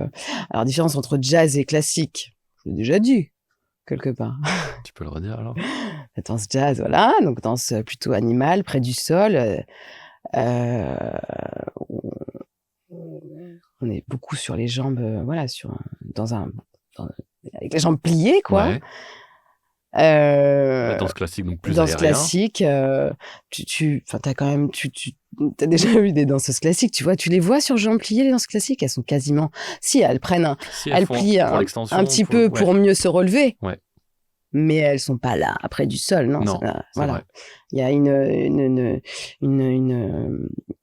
alors différence entre jazz et classique, je l'ai déjà dit quelque part. Tu peux le redire alors? La danse jazz, voilà, donc danse plutôt animale, près du sol. On est beaucoup sur les jambes, voilà, sur dans- avec les jambes pliées, quoi. Ouais. Euh, La danse classique, donc plus danse aérien. classique, t'as quand même, t'as déjà vu des danseuses classiques, tu vois, tu les vois sur jambes pliées, les danses classiques, elles sont quasiment, si elles prennent Si elles font plient pour l'extension, un petit peu ouais. pour mieux se relever. Ouais. Mais elles sont pas là après du sol, non. Non, c'est voilà. vrai. Il y a une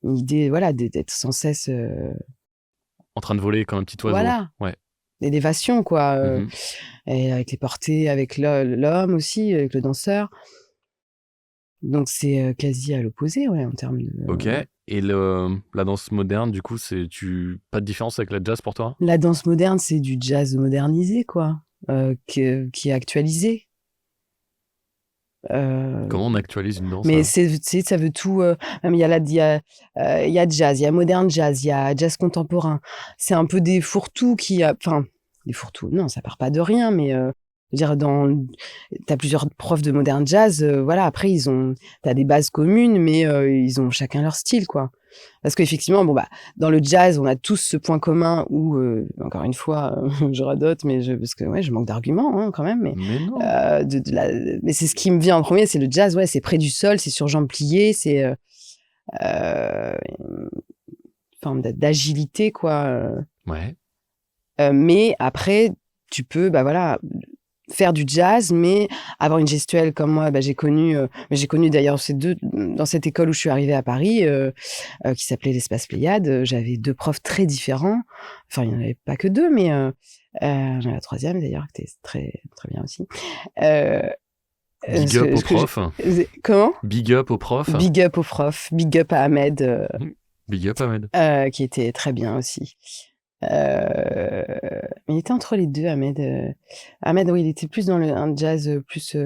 idée, voilà, d'être sans cesse, En train de voler comme un petit oiseau. voilà, Ouais. d'élévation, quoi. Mhm. Et avec les portées, avec l'homme aussi, avec le danseur. Donc c'est quasi à l'opposé, ouais, en termes de. Ok. Et la danse moderne, du coup, pas de différence avec la jazz pour toi? La danse moderne, c'est du jazz modernisé, quoi, qui est actualisé. Comment on actualise une danse Mais alors? ça veut tout. Même il y a il y a jazz, il y a moderne jazz, il y a jazz contemporain. C'est un peu des fourre-tout enfin, des fourre-tout. Non, ça part pas de rien, mais je veux dire, t'as plusieurs profs de moderne jazz. Voilà, après t'as des bases communes, mais ils ont chacun leur style, quoi. Parce qu'effectivement, bon bah, dans le jazz, on a tous ce point commun où, encore une fois, je radote, parce que ouais, je manque d'arguments, hein, quand même. Mais non. Mais c'est ce qui me vient en premier, c'est le jazz. Ouais, c'est près du sol, c'est sur jambes pliées, c'est une forme d'agilité, quoi. Ouais. Mais après, tu peux, bah voilà, faire du jazz, mais avoir une gestuelle comme moi, bah, j'ai connu d'ailleurs dans cette école où je suis arrivée à Paris, qui s'appelait l'Espace Pléiade. J'avais 2 profs très différents. Enfin, il n'y en avait pas que 2, mais la troisième d'ailleurs, qui était très, très bien aussi. Big up aux profs. Comment? Big up aux profs. Big up aux profs. Big up à Ahmed. Big up Ahmed. Qui était très bien aussi. Mais il était entre les deux, Ahmed. Ahmed, oui, il était plus dans un jazz plus.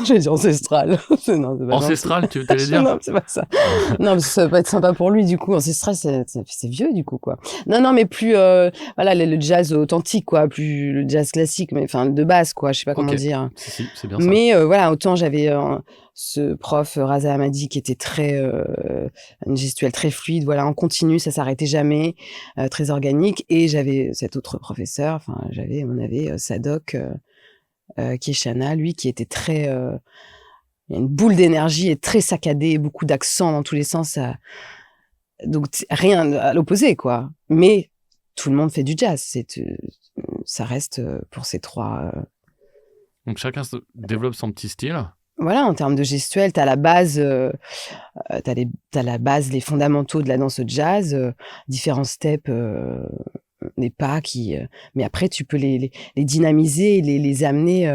J'allais dire ancestral. Non, c'est pas Ancestral, tu allais dire? Non, c'est pas ça. Non, parce que ça va pas être sympa pour lui, du coup. Ancestral, c'est vieux, du coup, quoi. Non, mais plus, voilà, le jazz authentique, quoi. Plus le jazz classique, mais enfin, de base, quoi. Je sais pas comment dire. Si, c'est bien ça. Mais voilà, autant j'avais ce prof, Raza Hamadi, qui était une gestuelle très fluide, voilà, en continu, ça s'arrêtait jamais, très organique. Et j'avais cet autre professeur, on avait Sadok, qui est Shana, lui, qui était très, il y a une boule d'énergie et très saccadé, beaucoup d'accents dans tous les sens. Donc rien à l'opposé, quoi. Mais tout le monde fait du jazz. Ça reste pour ces trois. Donc chacun développe son petit style. Voilà, en termes de gestuelle, t'as la base, t'as la base, les fondamentaux de la danse jazz, différents steps, les pas mais après tu peux les dynamiser et les amener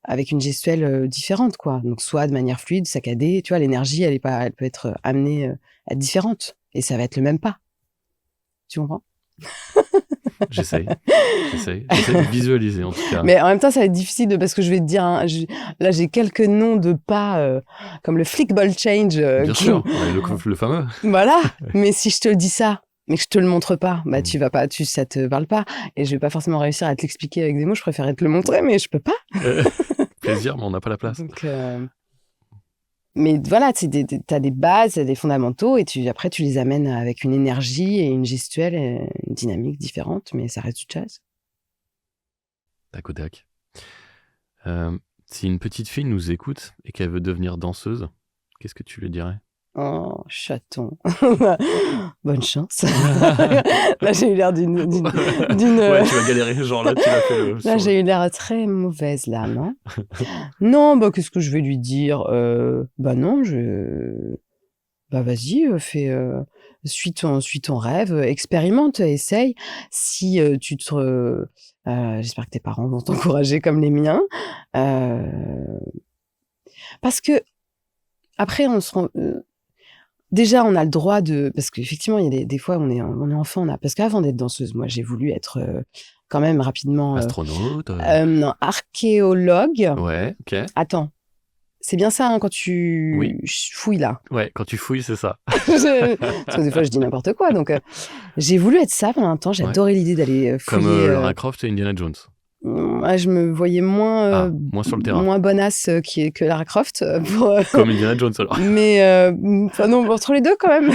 avec une gestuelle différente, quoi. Donc soit de manière fluide, saccadée, tu vois, l'énergie, elle peut être amenée à être différente et ça va être le même pas. Tu comprends? J'essaie de visualiser en tout cas. Mais en même temps, ça va être difficile parce que je vais te dire, là j'ai quelques noms de pas comme le flick ball change. Bien sûr, le fameux. Voilà, mais si je te dis ça, mais que je te le montre pas, bah tu vas pas, ça te parle pas, et je vais pas forcément réussir à te l'expliquer avec des mots. Je préférerais te le montrer, mais je peux pas. Plaisir, mais on n'a pas la place. Donc, mais voilà, t'as des bases, t'as des fondamentaux, et après tu les amènes avec une énergie et une gestuelle, et une dynamique différente, mais ça reste du jazz. Tac au tac. Si une petite fille nous écoute et qu'elle veut devenir danseuse, qu'est-ce que tu lui dirais? Oh, chaton. Bonne chance. Là, j'ai eu l'air d'une... Ouais, tu vas galérer, genre là, tu l'as fait... Là, j'ai eu l'air très mauvaise, là, non? Non, bah, qu'est-ce que je vais lui dire? Bah non, bah vas-y, suis ton rêve, expérimente, essaye. Si j'espère que tes parents vont t'encourager comme les miens. Parce que, après, on se rend... Déjà, on a le droit parce qu'effectivement, il y a des fois, on est enfant, parce qu'avant d'être danseuse, moi, j'ai voulu être quand même rapidement... astronaute non, archéologue. Ouais, ok. Attends, c'est bien ça, hein, quand tu fouilles, là. Ouais, quand tu fouilles, c'est ça. Parce que des fois, je dis n'importe quoi, donc j'ai voulu être ça pendant un temps, j'adorais l'idée d'aller fouiller... Comme Lara Croft et Indiana Jones. Moi, je me voyais moins, moins sur le terrain. moins bonasse que Lara Croft. Comme Indiana Jones alors. Mais enfin non, entre les deux quand même.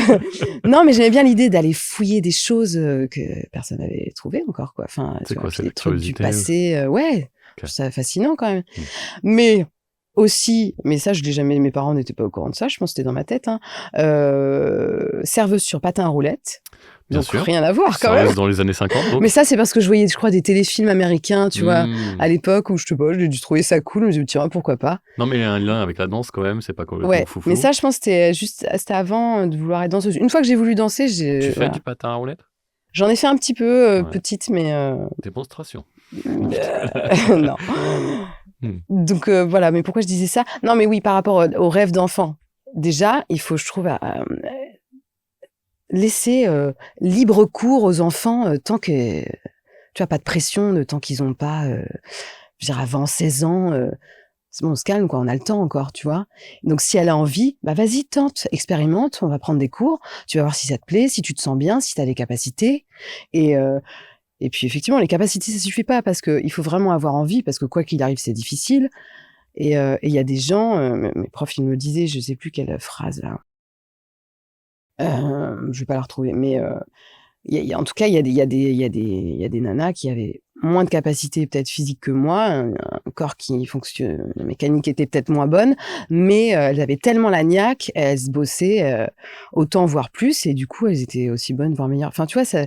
Non, mais j'aimais bien l'idée d'aller fouiller des choses que personne n'avait trouvées encore, quoi. Enfin, C'est tu quoi, vois, c'est puis la des trucs du curiosité passé. Ouais, je trouve ça fascinant quand même. Mais aussi, mais ça, je l'ai jamais. Mes parents n'étaient pas au courant de ça. Je pense que c'était dans ma tête. Hein, serveuse sur patin à roulettes. Bien Donc sûr. rien à voir quand Ça même. reste dans les années 50, donc. Mais ça, c'est parce que je voyais, je crois, des téléfilms américains, tu vois, à l'époque où je sais pas, j'ai dû trouver ça cool. Je me suis dit, tiens, pourquoi pas. Non, mais il y a un lien avec la danse quand même, c'est pas complètement Ouais, foufou. mais ça, je pense que c'était avant de vouloir être danseuse. Une fois que j'ai voulu danser, Tu fais voilà. du patin à roulettes? J'en ai fait un petit peu, Ouais. petite, mais Démonstration. non. Donc voilà, mais pourquoi je disais ça? Non, mais oui, par rapport au rêve d'enfant. Déjà, il faut, je trouve, laisser libre cours aux enfants tant que tu vois, pas de pression, de tant qu'ils ont pas, je veux dire, avant 16 ans, c'est bon, on se calme, quoi, on a le temps encore, tu vois. Donc, si elle a envie, bah vas-y, tente, expérimente, on va prendre des cours, tu vas voir si ça te plaît, si tu te sens bien, si tu as les capacités. Et puis, effectivement, les capacités, ça suffit pas parce qu'il faut vraiment avoir envie, parce que quoi qu'il arrive, c'est difficile. Et il y a des gens, mes profs, ils me disaient, je sais plus quelle phrase là, je vais pas la retrouver, mais en tout cas, il y a des nanas qui avaient moins de capacité peut-être physique que moi, un corps qui fonctionne, la mécanique était peut-être moins bonne, mais elles avaient tellement la niaque, elles se bossaient autant voire plus, et du coup elles étaient aussi bonnes voire meilleures. Enfin tu vois ça,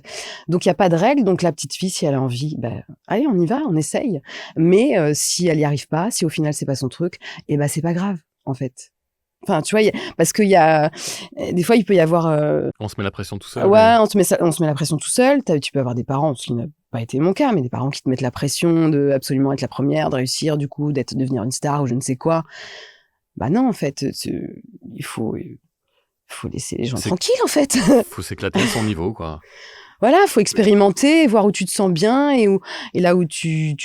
donc il y a pas de règle. Donc la petite fille, si elle a envie, ben allez, on y va, on essaye. Mais si elle y arrive pas, si au final c'est pas son truc, et ben c'est pas grave en fait. Enfin, tu vois, parce qu'il y a des fois, il peut y avoir. On se met la pression tout seul. Ouais, on se met la pression tout seul. Tu peux avoir des parents, ce qui n'a pas été mon cas, mais des parents qui te mettent la pression de absolument être la première, de réussir, du coup, devenir une star ou je ne sais quoi. Bah non, en fait, il faut laisser les gens tranquilles, en fait. Faut s'éclater à son niveau, quoi. Voilà, faut expérimenter, voir où tu te sens bien et là où tu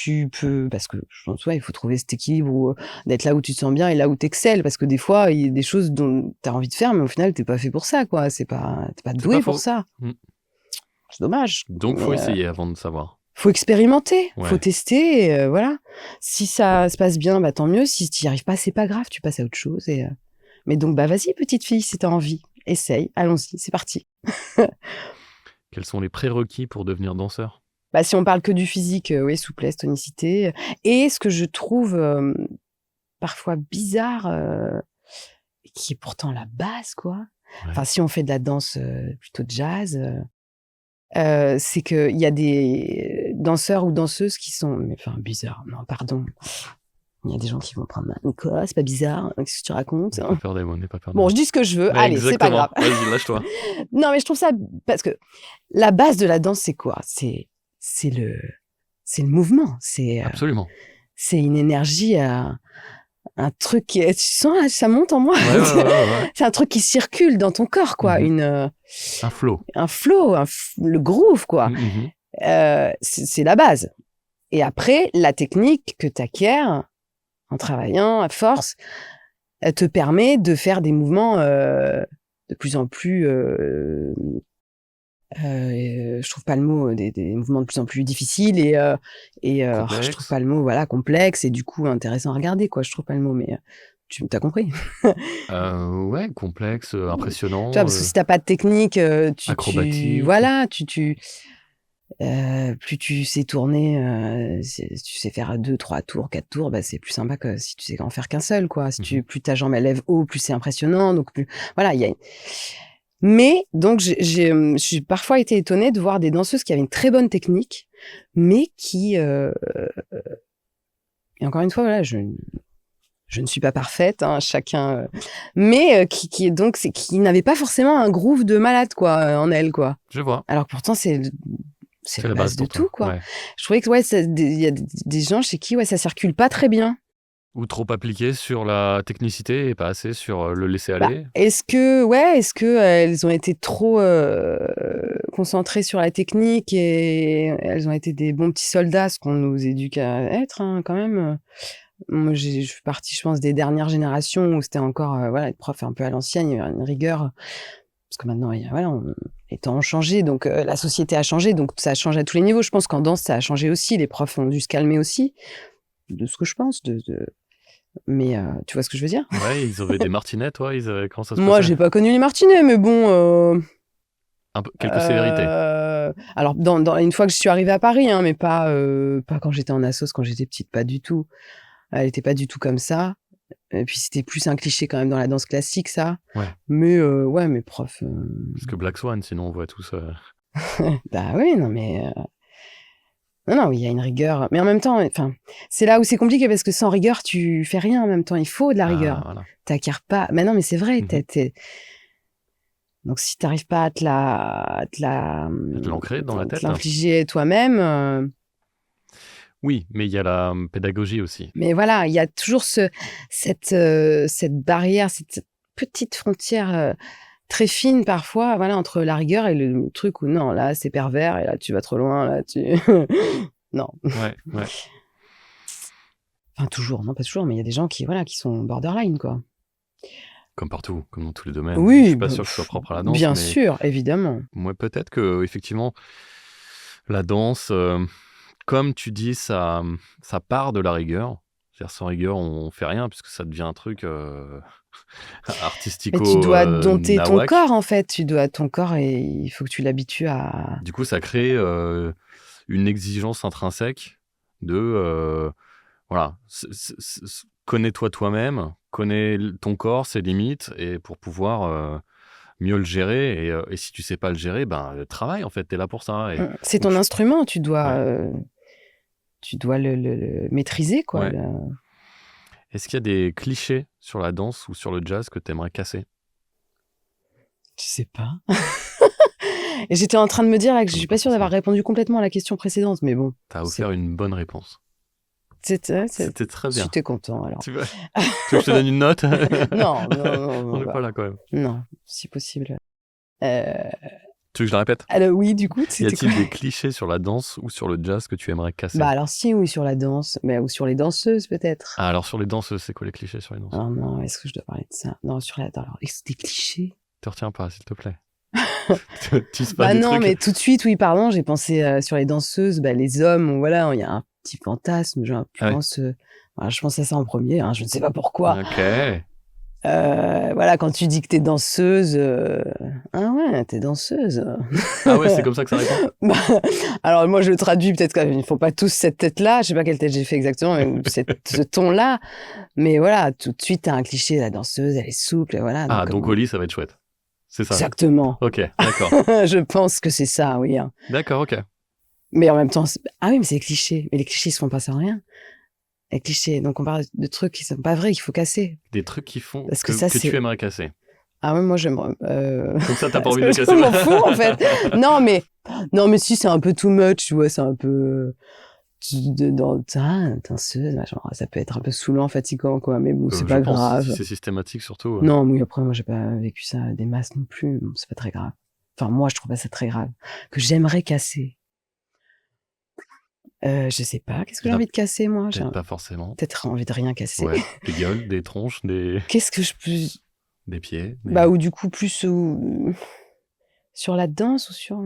peux, parce que je pense, ouais, il faut trouver cet équilibre d'être là où tu te sens bien et là où tu excelles, parce que des fois, il y a des choses dont tu as envie de faire, mais au final, t'es pas fait pour ça, quoi. T'es pas doué pour ça. C'est dommage. Donc, faut essayer avant de savoir. Faut expérimenter, Ouais. faut tester, et voilà. Si ça se passe bien, bah tant mieux. Si tu n'y arrives pas, c'est pas grave, tu passes à autre chose. Mais donc, bah vas-y, petite fille, si tu as envie, essaye, allons-y, c'est parti. Quels sont les prérequis pour devenir danseur? Bah, si on parle que du physique, oui, souplesse, tonicité, et ce que je trouve parfois bizarre, qui est pourtant la base, quoi. Ouais. Enfin, si on fait de la danse plutôt jazz, c'est qu'il y a des danseurs ou danseuses qui sont, mais enfin, bizarres. Non, pardon. Il y a des gens qui vont prendre quoi, c'est pas bizarre, qu'est-ce que tu racontes? N'aie pas peur des mots, n'aie pas peur des Bon, mots. je dis ce que je veux, allez, c'est pas grave. Vas-y, lâche-toi. Non, mais je trouve ça, parce que la base de la danse, c'est quoi? C'est le mouvement. Absolument. C'est une énergie, un truc qui est, tu sens là, ça monte en moi. Ouais. C'est un truc qui circule dans ton corps, quoi. Un flow. Un flow, le groove, quoi. C'est la base. Et après, la technique que tu acquiers en travaillant à force te permet de faire des mouvements de plus en plus, je trouve pas le mot, des mouvements de plus en plus difficiles et je trouve pas le mot, voilà, complexe et du coup intéressant à regarder, quoi. Je trouve pas le mot, mais tu as compris. Ouais, complexe, impressionnant. Tu vois, parce que si t'as pas de technique, acrobatique. Voilà, plus tu sais tourner, tu sais faire 2, 3 tours, 4 tours, bah c'est plus sympa que si tu sais en faire qu'un seul, quoi. Si plus ta jambe elle lève haut, plus c'est impressionnant. Donc plus, voilà, il y a. Mais donc j'ai parfois été étonnée de voir des danseuses qui avaient une très bonne technique, mais qui et encore une fois, voilà, je ne suis pas parfaite, hein, chacun, mais qui n'avait pas forcément un groove de malade, quoi, en elle, quoi. Je vois. Alors que pourtant c'est la base de tout, quoi. Ouais. Je trouvais que il y a des gens chez qui ça circule pas très bien. Ou trop appliqué sur la technicité et pas assez sur le laisser aller. Est-ce que elles ont été trop concentrées sur la technique et elles ont été des bons petits soldats, ce qu'on nous éduque à être, hein, quand même. Moi, je fais partie, je pense, des dernières générations où c'était encore, voilà, être prof un peu à l'ancienne, il y avait une rigueur Parce que maintenant, les temps ont changé, donc la société a changé, donc ça a changé à tous les niveaux. Je pense qu'en danse, ça a changé aussi. Les profs ont dû se calmer aussi, de ce que je pense. Mais tu vois ce que je veux dire? Ouais, ils avaient des martinets, toi, comment ça se Moi, passait? j'ai pas connu les martinets, mais bon. Quelques sévérités. Alors, une fois que je suis arrivée à Paris, hein, mais pas quand j'étais en assos, quand j'étais petite, pas du tout. Elle était pas du tout comme ça. Et puis c'était plus un cliché quand même dans la danse classique, ça. Ouais. Mais ouais, mes profs. Parce que Black Swan, sinon on voit tous. Bah oui, non, mais. Non, il y a une rigueur. Mais en même temps, c'est là où c'est compliqué parce que sans rigueur, tu fais rien en même temps. Il faut de la rigueur. Voilà. T'acquiers pas. Mais non, mais c'est vrai. Mhm. Donc si t'arrives pas à te l'ancrer dans la tête. l'infliger toi-même. Oui, mais il y a la pédagogie aussi. Mais voilà, il y a toujours cette barrière, cette petite frontière très fine parfois, voilà, entre la rigueur et le truc où non, là c'est pervers et là tu vas trop loin, là tu non. Ouais. Enfin toujours, non pas toujours, mais il y a des gens qui sont borderline quoi. Comme partout, comme dans tous les domaines. Oui, je suis pas sûr que ce soit propre à la danse. Bien mais sûr, évidemment. Moi, peut-être que effectivement, la danse, comme tu dis, ça part de la rigueur. C'est-à-dire sans rigueur, on fait rien puisque ça devient un truc artistico. Mais tu dois dompter ton nawak. corps en fait. Ton corps et il faut que tu l'habitues à. Du coup, ça crée une exigence intrinsèque de voilà, connais-toi toi-même, connais ton corps, ses limites, et pour pouvoir mieux le gérer. Et si tu sais pas le gérer, ben travaille en fait, t'es là pour ça. C'est ton instrument, tu dois le maîtriser quoi. Ouais. Est-ce qu'il y a des clichés sur la danse ou sur le jazz que tu aimerais casser? Je sais pas. Et j'étais en train de me dire là, que je suis pas sûre d'avoir répondu complètement à la question précédente, mais bon. T'as offert une bonne réponse. C'était très bien. J'étais content alors. Tu veux que je te donne une note? Non. On n'est pas là quand même. Non, si possible. Tu veux que je la répète? Alors oui, du coup, Y a-t-il des clichés sur la danse ou sur le jazz que tu aimerais casser? Bah alors si, oui, sur la danse, mais ou sur les danseuses peut-être. Ah, alors sur les danseuses, c'est quoi les clichés sur les danseuses? Oh non, est-ce que je dois parler de ça? Non, sur la danse. Alors, est-ce que des clichés? Te retiens pas, s'il te plaît. Bah non, mais tout de suite, oui, pardon, j'ai pensé sur les danseuses, les hommes, voilà, il y a un petit fantasme, genre, je pense à ça en premier, hein, je ne sais pas pourquoi. Ok. Voilà, quand tu dis que t'es danseuse, ah ouais, t'es danseuse. Ah ouais, c'est comme ça que ça répond? Alors moi, je le traduis peut-être qu'ils ne font pas tous cette tête-là, je sais pas quelle tête j'ai fait exactement, mais ce ton-là, mais voilà, tout de suite, t'as un cliché, la danseuse, elle est souple, et voilà. Ah, donc au lit, ça va être chouette. C'est ça? Exactement. Ok, d'accord. Je pense que c'est ça, oui. Hein. D'accord, ok. Mais en même temps, ah oui, mais c'est des clichés. Mais les clichés, ils se font pas sans rien. Les clichés. Donc, on parle de trucs qui sont pas vrais, qu'il faut casser. Des trucs qui font Parce que ça, tu aimerais casser. Ah ouais, moi, j'aimerais. Comme ça, t'as pas envie de casser. Je m'en fous, en fait. Non, mais si, c'est un peu too much, tu vois, c'est un peu. Ça peut être un peu saoulant, fatigant, quoi. Mais bon, c'est pas grave. Si c'est systématique, surtout. Non, mais après, moi, j'ai pas vécu ça des masses non plus. Bon, c'est pas très grave. Enfin, moi, je trouve pas ça très grave. Que j'aimerais casser. Je sais pas. Qu'est-ce que j'ai envie de casser, moi? Peut-être pas forcément. Peut-être envie de rien casser. Ouais. Des gueules, des tronches, des. Qu'est-ce que je peux. Des pieds. Ou du coup, plus sur la danse ou sur.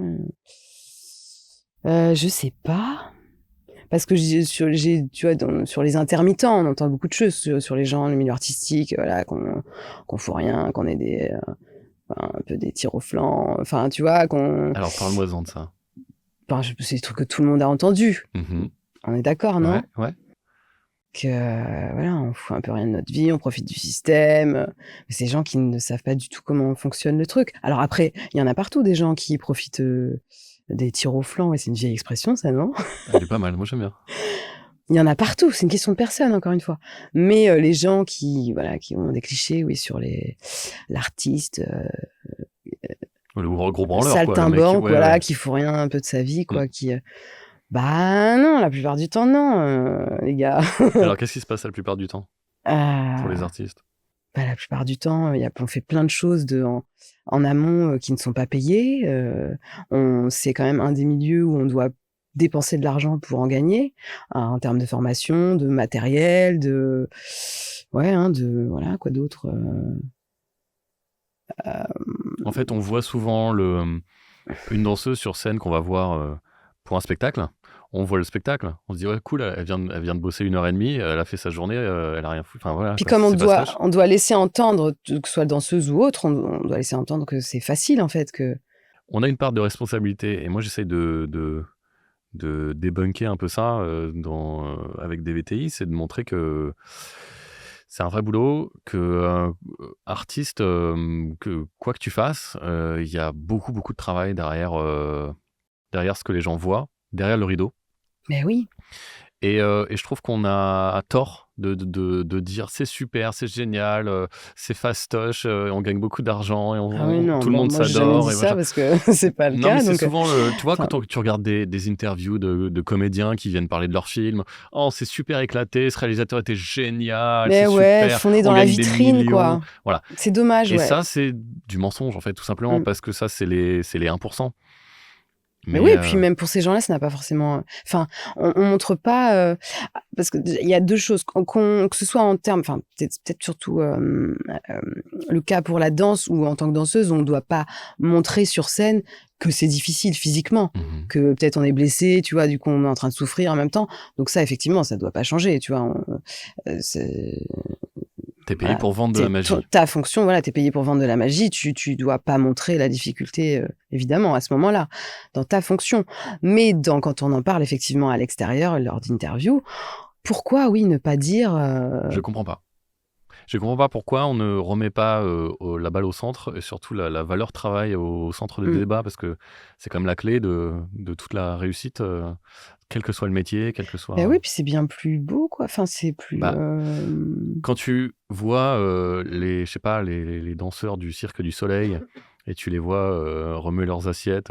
Je sais pas. Parce que tu vois, sur les intermittents, on entend beaucoup de choses sur les gens, le milieu artistique, voilà, qu'on fout rien, qu'on est un peu des tirs au flanc, enfin, tu vois, qu'on. Alors, parle-moi-en de ça. C'est des trucs que tout le monde a entendus. Mm-hmm. On est d'accord, non? Ouais. Que, voilà, on fout un peu rien de notre vie, on profite du système. Mais c'est des gens qui ne savent pas du tout comment fonctionne le truc. Alors après, il y en a partout des gens qui profitent des tirs au flanc, et c'est une vieille expression, ça, non? Elle est pas mal, moi j'aime bien. Il y en a partout, c'est une question de personne, encore une fois. Mais les gens qui ont des clichés, oui, sur l'artiste... le gros branleur, saltimbanque, voilà, qui fout rien un peu de sa vie, quoi, qui... Bah non, la plupart du temps, non, les gars. Alors, qu'est-ce qui se passe la plupart du temps pour les artistes? La plupart du temps, on fait plein de choses en amont qui ne sont pas payées. C'est quand même un des milieux où on doit dépenser de l'argent pour en gagner, en termes de formation, de matériel, voilà, quoi d'autre. En fait, on voit souvent une danseuse sur scène qu'on va voir pour un spectacle. On voit le spectacle, on se dit ouais cool, elle vient de bosser 1 heure et demie, elle a fait sa journée, elle a rien foutu. Enfin voilà, Puis quoi, comme c'est pas stage. on doit laisser entendre, que ce soit danseuse ou autre, on doit laisser entendre que c'est facile en fait, que On a une part de responsabilité et moi j'essaye de débunker un peu ça avec des VTI, c'est de montrer que c'est un vrai boulot, que artiste, que quoi que tu fasses, il y a beaucoup beaucoup de travail derrière ce que les gens voient, derrière le rideau. mais oui. Et je trouve qu'on a tort de dire c'est super, c'est génial, c'est fastoche, on gagne beaucoup d'argent et Ah oui, non, tout le bon, monde moi j'ai jamais s'adore dit et ça machin. parce que c'est pas le Non, mais cas, c'est donc souvent tu vois, enfin, quand tu regardes des interviews de comédiens qui viennent parler de leur film, oh, c'est super éclaté, ce réalisateur était génial, c'est mais ouais, super, on est on dans la gagne des vitrine, millions. quoi. Voilà. C'est dommage, Et ouais. ça, c'est du mensonge, en fait, tout simplement, Mm. parce que ça, c'est les 1%. Mais Mais oui, et puis même pour ces gens-là, ça n'a pas forcément. Enfin, on montre pas parce que il y a deux choses, que ce soit en termes, enfin peut-être surtout le cas pour la danse ou en tant que danseuse, on ne doit pas montrer sur scène que c'est difficile physiquement, mhm. que peut-être on est blessé, tu vois, du coup on est en train de souffrir en même temps. Donc ça, effectivement, ça doit pas changer, tu vois. T'es payé Voilà, pour vendre de la magie. ta fonction, voilà, tu es payé pour vendre de la magie, tu dois pas montrer la difficulté, évidemment, à ce moment-là, dans ta fonction. Mais quand on en parle effectivement à l'extérieur, lors d'interviews, pourquoi, oui, ne pas dire... Je comprends pas. Je comprends pas pourquoi on ne remet pas la balle au centre et surtout la valeur travail au centre des Mm. débats parce que c'est quand même la clé de toute la réussite, quel que soit le métier, quel que Ben oui, soit. puis c'est bien plus beau, quoi. Enfin, c'est plus... Bah, quand tu vois je sais pas, les danseurs du Cirque du Soleil et tu les vois remuer leurs assiettes,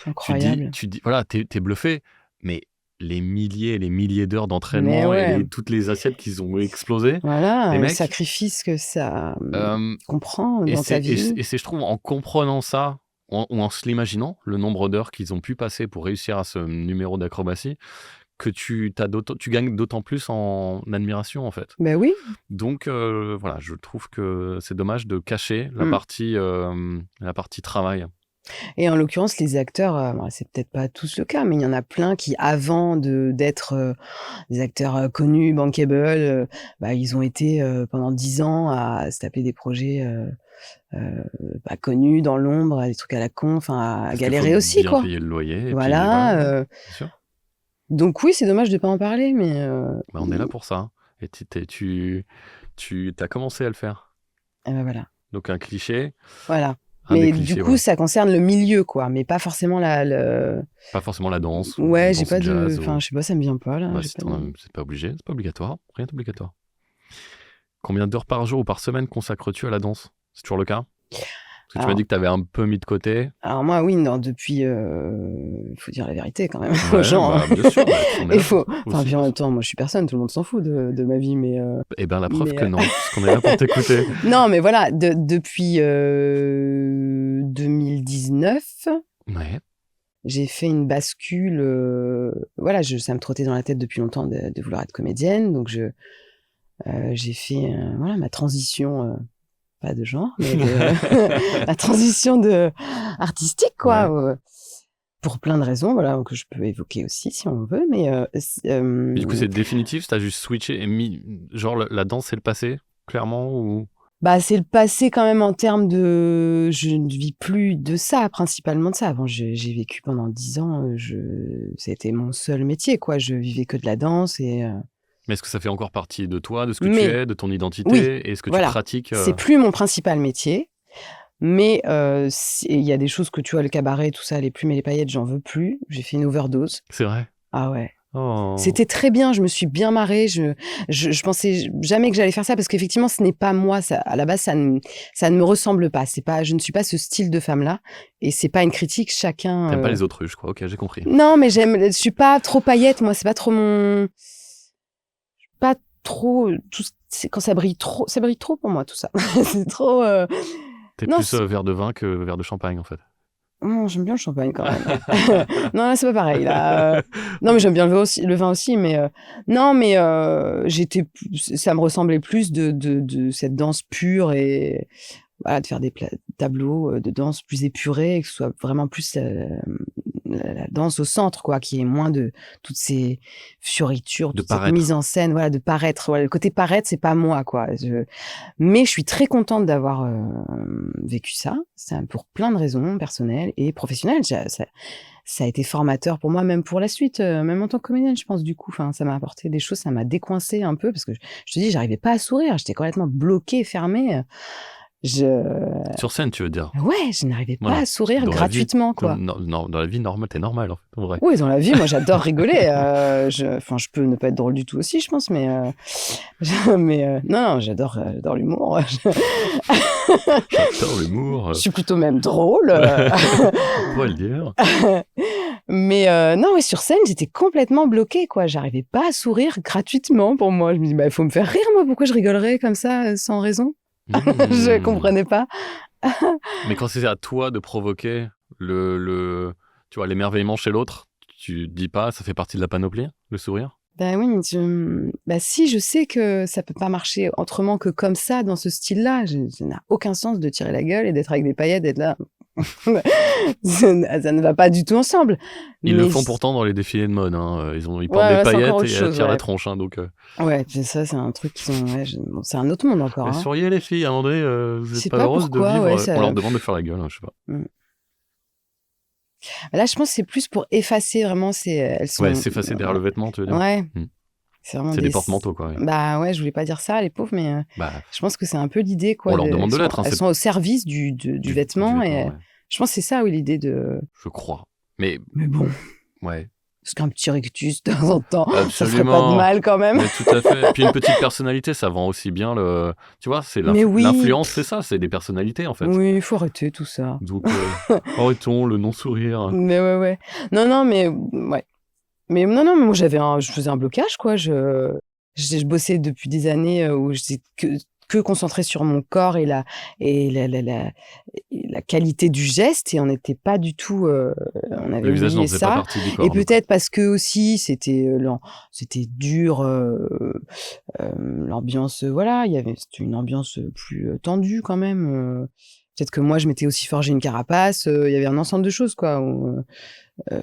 incroyable. voilà, t'es bluffé, mais les milliers et les milliers d'heures Mais d'entraînement et ouais, toutes les assiettes qu'ils ont explosé, les voilà, le mecs. sacrifice que ça euh, comprend Et dans ta c'est, et, vie. c'est, et c'est, je trouve, en comprenant ça, ou en se l'imaginant, le nombre d'heures qu'ils ont pu passer pour réussir à ce numéro d'acrobatie, que tu gagnes d'autant plus en admiration, en fait. Ben oui. Donc, voilà, je trouve que c'est dommage de cacher Mm. la partie travail. Et en l'occurrence, les acteurs, bon, c'est peut-être pas tous le cas, mais il y en a plein qui, avant d'être des acteurs connus, bankable, bah, ils ont été pendant 10 ans à se taper des projets pas connus, dans l'ombre, des trucs à la con, enfin à Parce qu'il faut galérer aussi, bien quoi. payer le loyer, et puis voilà, Voilà. ouais, bien sûr. Donc oui, c'est dommage de pas en parler, mais Bah, on est là pour ça. Et tu as commencé à le faire. ben voilà, Donc, un cliché, voilà. un des Mais du clichés, coup, voilà. ça concerne le milieu, quoi, mais pas forcément Pas forcément la danse, ou Ouais, j'ai danse pas de... jazz, Enfin, je sais pas, ça me vient pas, là. bah, J'ai si pas de... c'est pas obligé, c'est pas obligatoire, rien n'est obligatoire. Combien d'heures par jour ou par semaine consacres-tu à la danse? C'est toujours le cas? Parce que tu m'as dit Alors, que tu avais un peu mis de côté. alors moi, oui, non, depuis... Il faut dire la vérité, quand même, aux Ouais, gens. bah bien sûr, bah, on est Il là pour faut... Enfin, aussi puis en pour même ça. temps, moi, je suis personne, tout le monde s'en fout de ma vie, mais... Eh ben la preuve mais que non, puisqu'on est là pour t'écouter. non, mais voilà, depuis 2019, Ouais. j'ai fait une bascule. Voilà, ça me trottait dans la tête depuis longtemps de vouloir être comédienne, donc j'ai fait voilà, ma transition, pas de genre, mais la transition artistique, quoi. Ouais. Pour plein de raisons, voilà, que je peux évoquer aussi si on veut, mais Et du coup, c'est définitif, t'as juste switché et mis. Genre, la danse, c'est le passé, clairement, ou. bah, c'est le passé quand même en termes de... Je ne vis plus de ça, principalement de ça. Avant, j'ai vécu pendant 10 ans, c'était mon seul métier, quoi. Je vivais que de la danse Mais est-ce que ça fait encore partie de toi, de ce que tu Mais es, de ton oui, identité, et est-ce que tu voilà, pratiques c'est plus mon principal métier, mais il y a des choses que tu vois, le cabaret, tout ça, les plumes et les paillettes, j'en veux plus. J'ai fait une overdose. C'est vrai? Ah ouais. Oh. C'était très bien, je me suis bien marrée. Je pensais jamais que j'allais faire ça parce qu'effectivement, ce n'est pas moi. Ça, à la base, ça ne me ressemble pas. Je ne suis pas ce style de femme-là. Et c'est pas une critique, chacun. T'aimes pas les autruches, quoi. Ok, j'ai compris. Non, mais je suis pas trop paillette, moi. C'est pas trop mon. Pas trop. Quand ça brille trop pour moi, tout ça. C'est trop. T'es Non, plus verre de vin que verre de champagne, en fait. j'aime bien le champagne quand même. Non, là, c'est pas pareil. Là. Non, mais j'aime bien le vin aussi. Mais non, mais ça me ressemblait plus de cette danse pure et voilà, de faire des tableaux de danse plus épurés, que ce soit vraiment plus la danse au centre, quoi, qu'il y ait moins de toutes ces fioritures, De toute cette mise paraître. en scène, voilà, de paraître. Voilà, le côté paraître, c'est pas moi, quoi. Mais je suis très contente d'avoir vécu ça. C'est pour plein de raisons personnelles et professionnelles. Ça a été formateur pour moi, même pour la suite, même en tant que comédienne, je pense, du coup. Enfin, ça m'a apporté des choses, ça m'a décoincée un peu parce que je te dis, j'arrivais pas à sourire. J'étais complètement bloquée, fermée. Je Sur scène, tu veux dire? Ouais, je n'arrivais pas Voilà. à Parce que sourire dans la vie, gratuitement, quoi. dans la vie normale, t'es normal, en fait, en vrai. Oui, dans la vie, moi, j'adore rigoler. Enfin, je peux ne pas être drôle du tout aussi, je pense, mais non, j'adore l'humour. J'adore l'humour. Je suis plutôt même drôle. On pourrait le dire. Mais non, ouais, sur scène, j'étais complètement bloquée, quoi. J'arrivais pas à sourire gratuitement pour moi. Je me dis, bah, il faut me faire rire, moi. Pourquoi je rigolerais comme ça, sans raison? Je Hmm. comprenais pas. Mais quand c'est à toi de provoquer tu vois, l'émerveillement chez l'autre, tu te dis pas, ça fait partie de la panoplie, le sourire? Bah oui, mais bah si, je sais que ça peut pas marcher autrement que comme ça, dans ce style-là. Ça n'a aucun sens de tirer la gueule et d'être avec des paillettes, d'être là. Ça ne va pas du tout ensemble. Ils le Mais font pourtant dans les défilés de mode, hein. Ils ouais, portent des ouais, c'est encore paillettes autre et elles chose, tirent la ouais. tronche, hein, donc Ouais, puis ça, c'est un truc qu'ils ont. Ouais, bon, c'est un autre monde encore, mais hein. souriez les filles, à un moment donné, vous Je êtes sais pas pas heureuses de pourquoi, ouais, vivre, on ça. leur demande de faire la gueule, hein, je sais pas. Mm. Là, je pense que c'est plus pour effacer vraiment. Elles Ouais, sont. s'effacer derrière le vêtement, tu veux dire? Ouais, Mmh. c'est vraiment C'est des porte-manteaux, quoi, ouais. Bah ouais, je voulais pas dire ça, les pauvres, mais Bah, je pense que c'est un peu l'idée, on quoi. leur demande de l'être, hein, Elles c'est sont au service du du vêtement vêtement, et ouais, je pense que c'est ça, oui, l'idée de. je crois. Mais Mais bon, ouais, parce qu'un petit rictus de temps en temps, ça ferait pas de absolument, mal quand même. mais tout à fait. Puis une petite personnalité, ça vend aussi bien tu vois, c'est Mais oui, l'influence, c'est ça, c'est des personnalités, en fait. oui, il faut arrêter tout ça. Donc arrêtons le non-sourire. Mais ouais, ouais. Non, non, mais ouais. Mais non, non, mais moi je faisais un blocage, quoi. Je bossais depuis des années où j'étais que concentrée sur mon corps et la qualité du geste et on n'était pas du tout, on avait Le visage n'en oublié faisait pas ça. partie du Et corps, donc peut-être parce que aussi c'était dur, l'ambiance, voilà, c'était une ambiance plus tendue quand même. Peut-être que moi je m'étais aussi forgé une carapace. Il y avait un ensemble de choses, quoi. Où,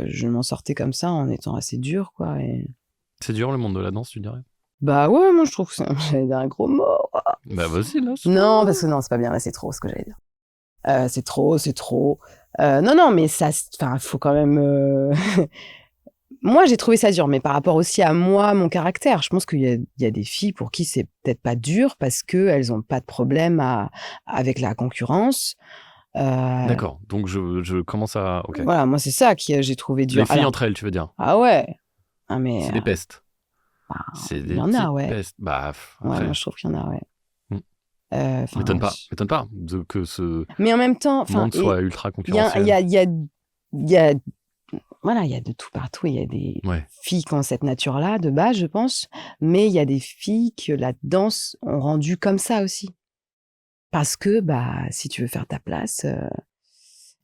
je m'en sortais comme ça en étant assez dure, quoi. Et c'est dur le monde de la danse, tu dirais? bah ouais, moi je trouve que j'allais dire un gros mot. Bah vas-y, là. Non, parce que non, c'est pas bien, là, c'est trop ce que j'allais dire. C'est trop, c'est trop. Non, non, mais ça, enfin, faut quand même. Moi, j'ai trouvé ça dur, mais par rapport aussi à moi, mon caractère, je pense qu'il y a des filles pour qui c'est peut-être pas dur parce que elles ont pas de problème avec la concurrence. Euh, D'accord, donc je commence à... Ok. voilà, moi c'est ça que j'ai trouvé dur. Les filles Alors, entre elles, tu veux dire? ah ouais, ah mais C'est des pestes. bah, C'est il y des en a, petites ouais. pestes. Bah, Ouais, après... moi je trouve qu'il y en a, ouais. hmm. Enfin, ouais. M'étonne pas que ce Mais en même temps, enfin, monde soit ultra il y a, il concurrentiel. y a, il y a, il y a, voilà, il y a de tout partout. Il y a des Ouais. filles qui ont cette nature-là de base, je pense, mais il y a des filles que la danse ont rendu comme ça aussi. Parce que, bah, si tu veux faire ta place,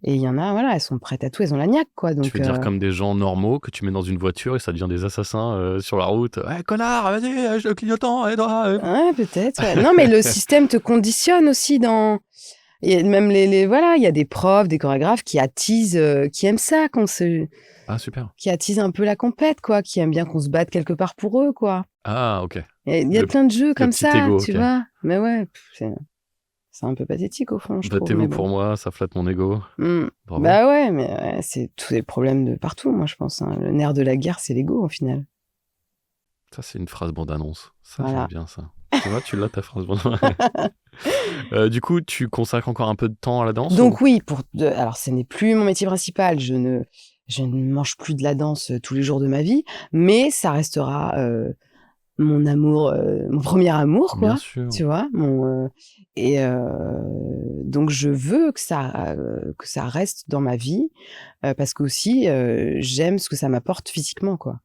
et il y en a, voilà, elles sont prêtes à tout, elles ont la niaque, quoi. Tu Donc, veux dire comme des gens normaux que tu mets dans une voiture et ça devient des assassins sur la route. Ouais, connard, vas-y, le clignotant, aide-moi. ouais, peut-être. Ouais. Non, mais le système te conditionne aussi dans. Et même voilà, il y a des profs, des chorégraphes qui attisent, qui aiment ça, Ah, super. qui attisent un peu la compète, quoi, qui aiment bien qu'on se batte quelque part pour eux, quoi. Ah, ok. Il y a Le, plein de jeux le comme petit ça, ego, tu ok. vois. Mais ouais, c'est un peu pathétique au fond, je trouve. Battez-vous Mais pour bon. moi, ça flatte mon ego. Bravo. Bah ouais, mais ouais, c'est tous les problèmes de partout, moi, je pense. Hein. Le nerf de la guerre, c'est l'ego, au final. Ça, c'est une phrase bande-annonce. Ça, Voilà. j'aime bien ça. Tu vois, tu l'as ta phrase bande-annonce. Du coup, tu consacres encore un peu de temps à la danse Donc oui, alors ce n'est plus mon métier principal, je ne mange plus de la danse tous les jours de ma vie, mais ça restera mon amour, mon premier amour, Bien quoi, sûr. tu vois. Et donc je veux que ça reste dans ma vie parce que aussi j'aime ce que ça m'apporte physiquement, quoi.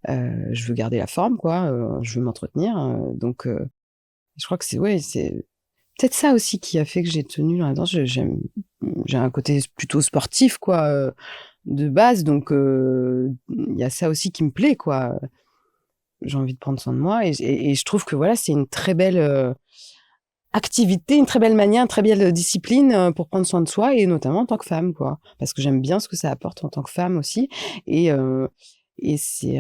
Je veux garder la forme, quoi. Je veux m'entretenir, donc je crois que c'est peut-être ça aussi qui a fait que j'ai tenu dans la danse. J'ai un côté plutôt sportif, quoi, de base, donc il y a ça aussi qui me plaît, quoi. J'ai envie de prendre soin de moi et je trouve que voilà, c'est une très belle activité, une très belle manière, une très belle discipline pour prendre soin de soi et notamment en tant que femme, quoi. Parce que j'aime bien ce que ça apporte en tant que femme aussi et c'est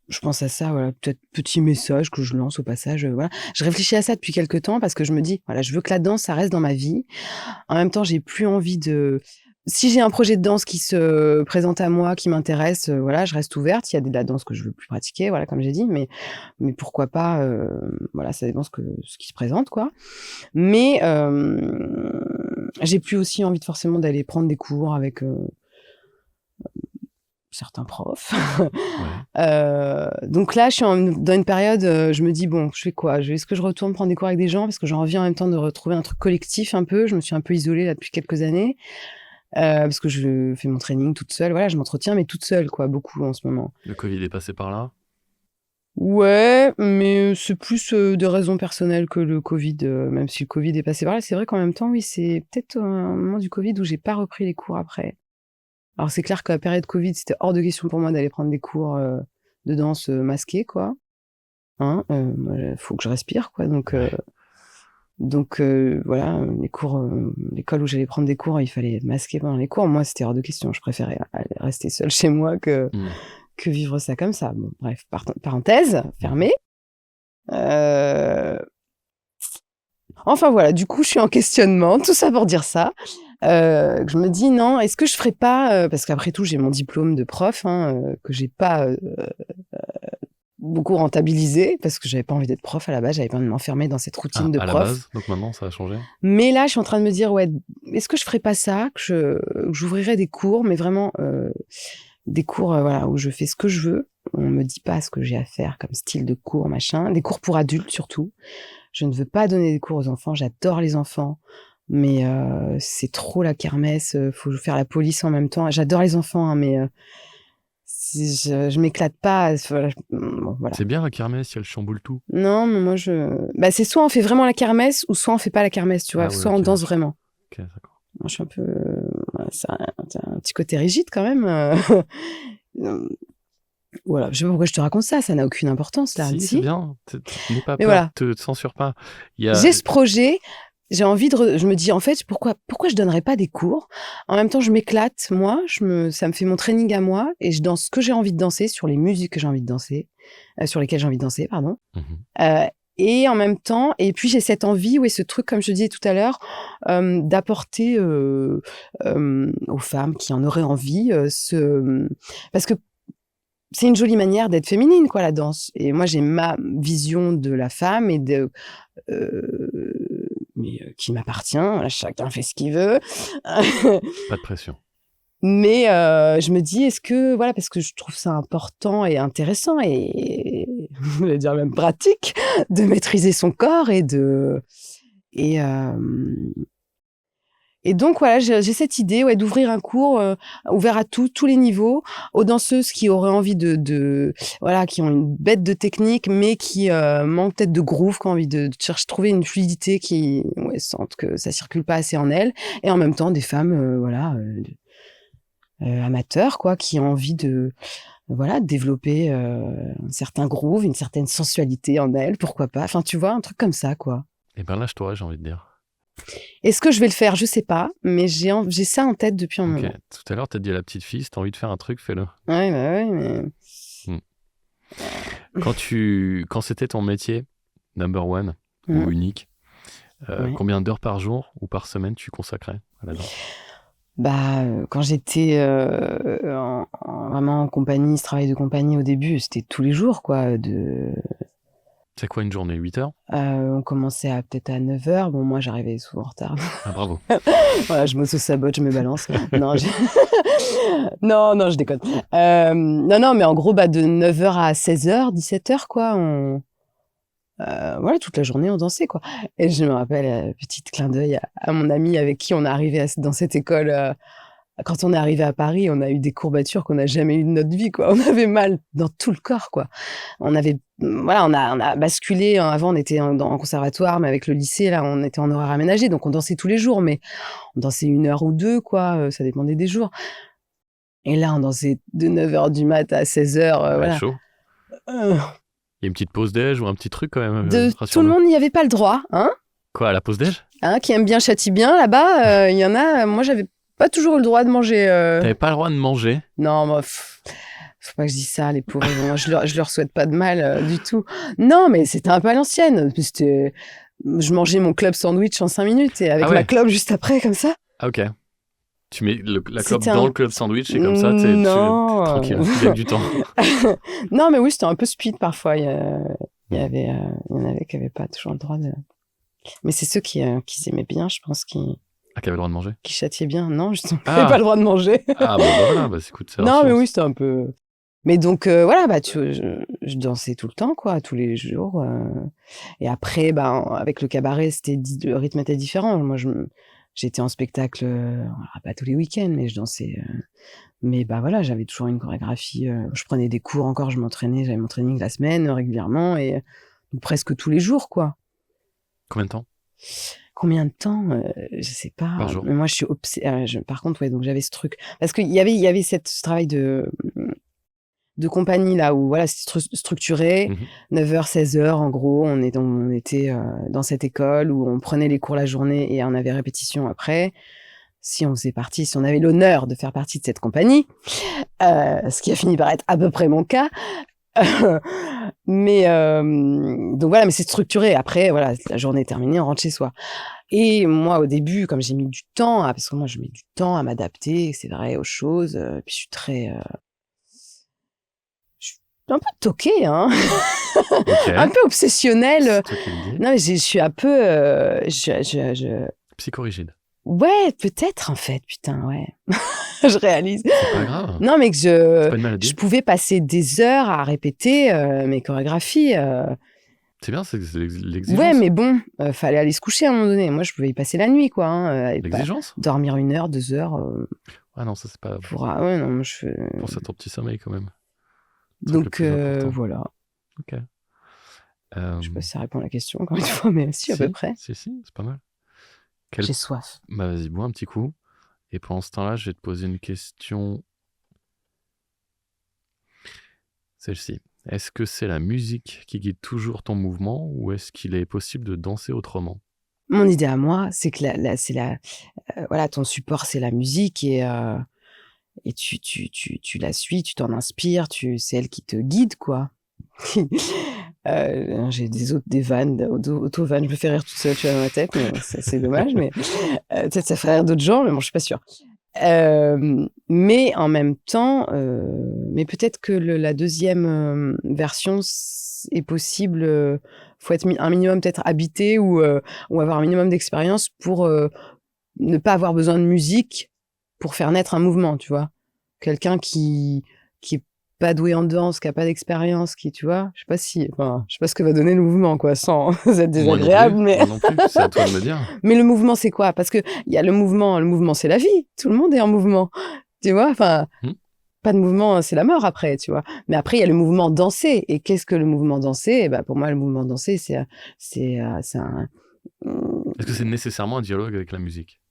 je pense à ça, voilà, peut-être petit message que je lance au passage, voilà. Je réfléchis à ça depuis quelque temps parce que je me dis: «Voilà, je veux que la danse, ça reste dans ma vie». En même temps, j'ai plus envie de si j'ai un projet de danse qui se présente à moi, qui m'intéresse, voilà, je reste ouverte. Il y a de la danse que je veux plus pratiquer, voilà, comme j'ai dit, mais pourquoi pas, voilà, ça dépend ce qui se présente, quoi. Mais j'ai plus aussi envie de forcément d'aller prendre des cours avec, certains profs. Ouais. Donc là, je suis dans une période, je me dis: «Bon, je fais quoi? Est-ce que je retourne prendre des cours avec des gens?» parce que j'ai envie en même temps de retrouver un truc collectif un peu. Je me suis un peu isolée là depuis quelques années, parce que je fais mon training toute seule. Voilà, je m'entretiens mais toute seule quoi, beaucoup en ce moment. Le Covid est passé par là? Ouais, mais c'est plus, des raisons personnelles que le Covid, même si le Covid est passé par là. C'est vrai qu'en même temps, oui, c'est peut-être un moment du Covid où j'ai pas repris les cours après. Alors c'est clair que la période Covid, c'était hors de question pour moi d'aller prendre des cours, de danse, masqués quoi, hein, moi, faut que je respire quoi Ouais. donc voilà, les cours, l'école où j'allais prendre des cours, il fallait être masqué pendant les cours. Moi, c'était hors de question. Je préférais aller rester seule chez moi Mmh. que vivre ça comme ça. Bon bref, parenthèse Mmh. fermée. Heu, enfin voilà, du coup, je suis en questionnement, tout ça pour dire ça, que je me dis: «Non, est-ce que je ferais pas» parce qu'après tout, j'ai mon diplôme de prof, hein, que j'ai pas, beaucoup rentabilisé parce que j'avais pas envie d'être prof à la base, j'avais pas envie de m'enfermer dans cette routine Ah, de à la prof. base, donc maintenant ça a changé? Mais là, je suis en train de me dire: «Ouais, est-ce que je ferais pas ça? Que j'ouvrirais des cours, mais vraiment, des cours, voilà, où je fais ce que je veux. On me dit pas ce que j'ai à faire comme style de cours, machin. Des cours pour adultes surtout. Je ne veux pas donner des cours aux enfants, j'adore les enfants, mais c'est trop la kermesse, faut faire la police en même temps. J'adore les enfants, hein, mais si je m'éclate pas, voilà, bon, voilà. C'est bien la kermesse si elle chamboule tout. Non, mais moi bah, c'est soit on fait vraiment la kermesse ou soit on fait pas la kermesse, tu vois? Ah ouais, Soit OK, on danse vraiment. OK, d'accord. Moi, je suis un peu, ouais, ça a un petit côté rigide quand même, hem, voilà, je sais pas pourquoi je te raconte ça, ça n'a aucune importance là, Si, c'est si, bien, n'aie pas mais peur, voilà. te censure pas. Il y a J'ai ce projet, j'ai envie je me dis: «En fait, pourquoi je donnerais pas des cours?» En même temps, je m'éclate, moi, ça me fait mon training à moi et je danse ce que j'ai envie de danser sur les musiques que j'ai envie de danser, sur lesquelles j'ai envie de danser, pardon, mmh heu et en même temps et puis j'ai cette envie, oui, ce truc, comme je te disais tout à l'heure, d'apporter, aux femmes qui en auraient envie, parce que c'est une jolie manière d'être féminine, quoi, la danse et moi, j'ai ma vision de la femme et mais qui m'appartient, voilà, chacun fait ce qu'il veut. pas de pression. Mais je me dis: «Est-ce que» voilà, parce que je trouve ça important et intéressant et je vais dire même pratique de maîtriser son corps et hem et donc voilà, j'ai cette idée, ouais, d'ouvrir un cours, ouvert à tous les niveaux, aux danseuses qui auraient envie de voilà, qui ont une bête de technique, mais qui, manquent peut-être de groove, qui ont envie de chercher trouver une fluidité qui ouais, sentent que ça circule pas assez en elles et en même temps des femmes, voilà, amateurs quoi, qui ont envie de voilà, de développer, un certain groove, une certaine sensualité en elles, pourquoi pas? Enfin, tu vois? Un truc comme ça, quoi. Et ben, lâche-toi, j'ai envie de dire. Est-ce que je vais le faire? Je sais pas, mais j'ai ça en tête depuis un OK, moment. tout à l'heure, tu as dit à la petite fille: «Si tu as envie de faire un truc, fais-le». Ouais, bah, ouais, mais Mmh. Quand c'était ton métier number one mmh, ou unique, ouais. combien d'heures par jour ou par semaine tu consacrais à la danse? Bah, quand j'étais, vraiment en compagnie, ce travail de compagnie au début, c'était tous les jours quoi, C'est quoi une journée? 8 heures? on commençait à peut-être à 9h. Bon moi j'arrivais souvent en retard. Ah bravo. Voilà, je m'auto-sabote, je me balance. Non, non, non, je déconne. Non, non, mais en gros, bah, de 9h à 16h, 17h quoi, voilà, toute la journée on dansait quoi et je me rappelle, petite clin d'œil à mon ami avec qui on est arrivé dans cette école, quand on est arrivé à Paris, on a eu des courbatures qu'on n'a jamais eues de notre vie, quoi. On avait mal dans tout le corps, quoi. On avait voilà, on a basculé, hein, avant on était en conservatoire, mais avec le lycée, là, on était en horaire aménagé, donc on dansait tous les jours, mais on dansait 1 heure ou 2, quoi, ça dépendait des jours et là, on dansait de 9h du mat à 16h, Ouais, voilà. chaud. Heu, Il y a une petite pause déj ou un petit truc quand même. Tout le rassure-nous. monde n'y avait pas le droit, hein. Quoi, à la pause déj? Qui aime bien châtie bien, là-bas, il y en a... moi, j'avais pas toujours eu le droit de manger... T'avais pas le droit de manger? Non, moi... Faut pas que je dise ça, les pauvres. Moi, je leur souhaite pas de mal du tout. Non, mais c'était un peu à l'ancienne. Je mangeais mon club sandwich en 5 minutes et avec ma clope juste après, comme ça. Ah, ok. Tu mets la clope C'était dans le club sandwich et comme ça, t'es tranquille, tu gagnes du temps. Non, mais oui, c'était un peu speed parfois. Il y en avait qui n'avaient pas toujours le droit de... Mais c'est ceux qui aimaient bien, je pense, qui avaient le droit de manger? Qui châtiaient bien. Non, justement, qui n'avaient pas le droit de manger. Ah, bah voilà, écoute, c'est non, mais oui, c'était un peu... Mais donc, voilà, je dansais tout le temps, quoi, tous les jours. Et après, avec le cabaret, le rythme était différent. Moi, j'étais en spectacle, pas tous les week-ends, mais je dansais. Mais voilà, j'avais toujours une chorégraphie. Je prenais des cours encore, je m'entraînais, j'avais mon training la semaine régulièrement et presque tous les jours, quoi. Combien de temps? Combien de temps je sais pas. Par jour. Mais moi, je suis par contre, ouais, donc j'avais ce truc. Parce qu'il y avait ce travail de compagnie là où voilà, c'était structuré, 9h, 16h en gros, on était dans cette école où on prenait les cours la journée et on avait répétition après. Si on avait l'honneur de faire partie de cette compagnie, ce qui a fini par être à peu près mon cas. Mais donc voilà, mais c'est structuré. Après, voilà, la journée est terminée, on rentre chez soi. Et moi, au début, comme j'ai mis du temps, parce que moi, je mets du temps à m'adapter, c'est vrai, aux choses. Puis je suis très, un peu toquée, hein. Okay. Un peu obsessionnelle. Non, mais je suis un peu, psychorigide. Ouais, peut-être en fait, putain, ouais. Je réalise. C'est pas grave. Non, mais que c'est pas une maladie. je pouvais passer des heures à répéter mes chorégraphies. C'est bien, c'est l'exigence. Ouais, mais bon, fallait aller se coucher à un moment donné. Moi, je pouvais y passer la nuit, quoi. Hein, l'exigence. Dormir 1 heure, 2 heures. Ah non, ça c'est pas. Ouais, non, moi, je. Pour ça, ton petit sommeil quand même. Donc voilà. Ok. Je sais pas si ça répond à la question encore une fois, mais si, à peu près. Si, c'est pas mal. J'ai soif. Bah vas-y, bois un petit coup. Et pendant ce temps-là, je vais te poser une question. Celle-ci. Est-ce que c'est la musique qui guide toujours ton mouvement ou est-ce qu'il est possible de danser autrement? Mon idée à moi, c'est que voilà, ton support, c'est la musique et tu la suis, tu t'en inspires, c'est elle qui te guide, quoi. J'ai des vannes, auto-vannes, je me fais rire toute seule, tu vois, dans ma tête, mais c'est dommage, mais peut-être ça ferait rire d'autres gens, mais bon, je suis pas sûre. Mais en même temps, mais peut-être que la deuxième version est possible. Faut être un minimum peut-être habité ou avoir un minimum d'expérience pour ne pas avoir besoin de musique pour faire naître un mouvement, tu vois. Quelqu'un qui est pas doué en danse, qui a pas d'expérience, tu vois, je sais pas ce que va donner le mouvement, quoi, sans être désagréable, moi non plus, c'est à toi de me dire. Mais le mouvement, c'est quoi? Parce que il y a le mouvement, c'est la vie. Tout le monde est en mouvement, tu vois. Pas de mouvement, c'est la mort après, tu vois. Mais après, il y a le mouvement dansé. Et qu'est-ce que le mouvement dansé? Pour moi, le mouvement dansé, c'est un. Est-ce que c'est nécessairement un dialogue avec la musique?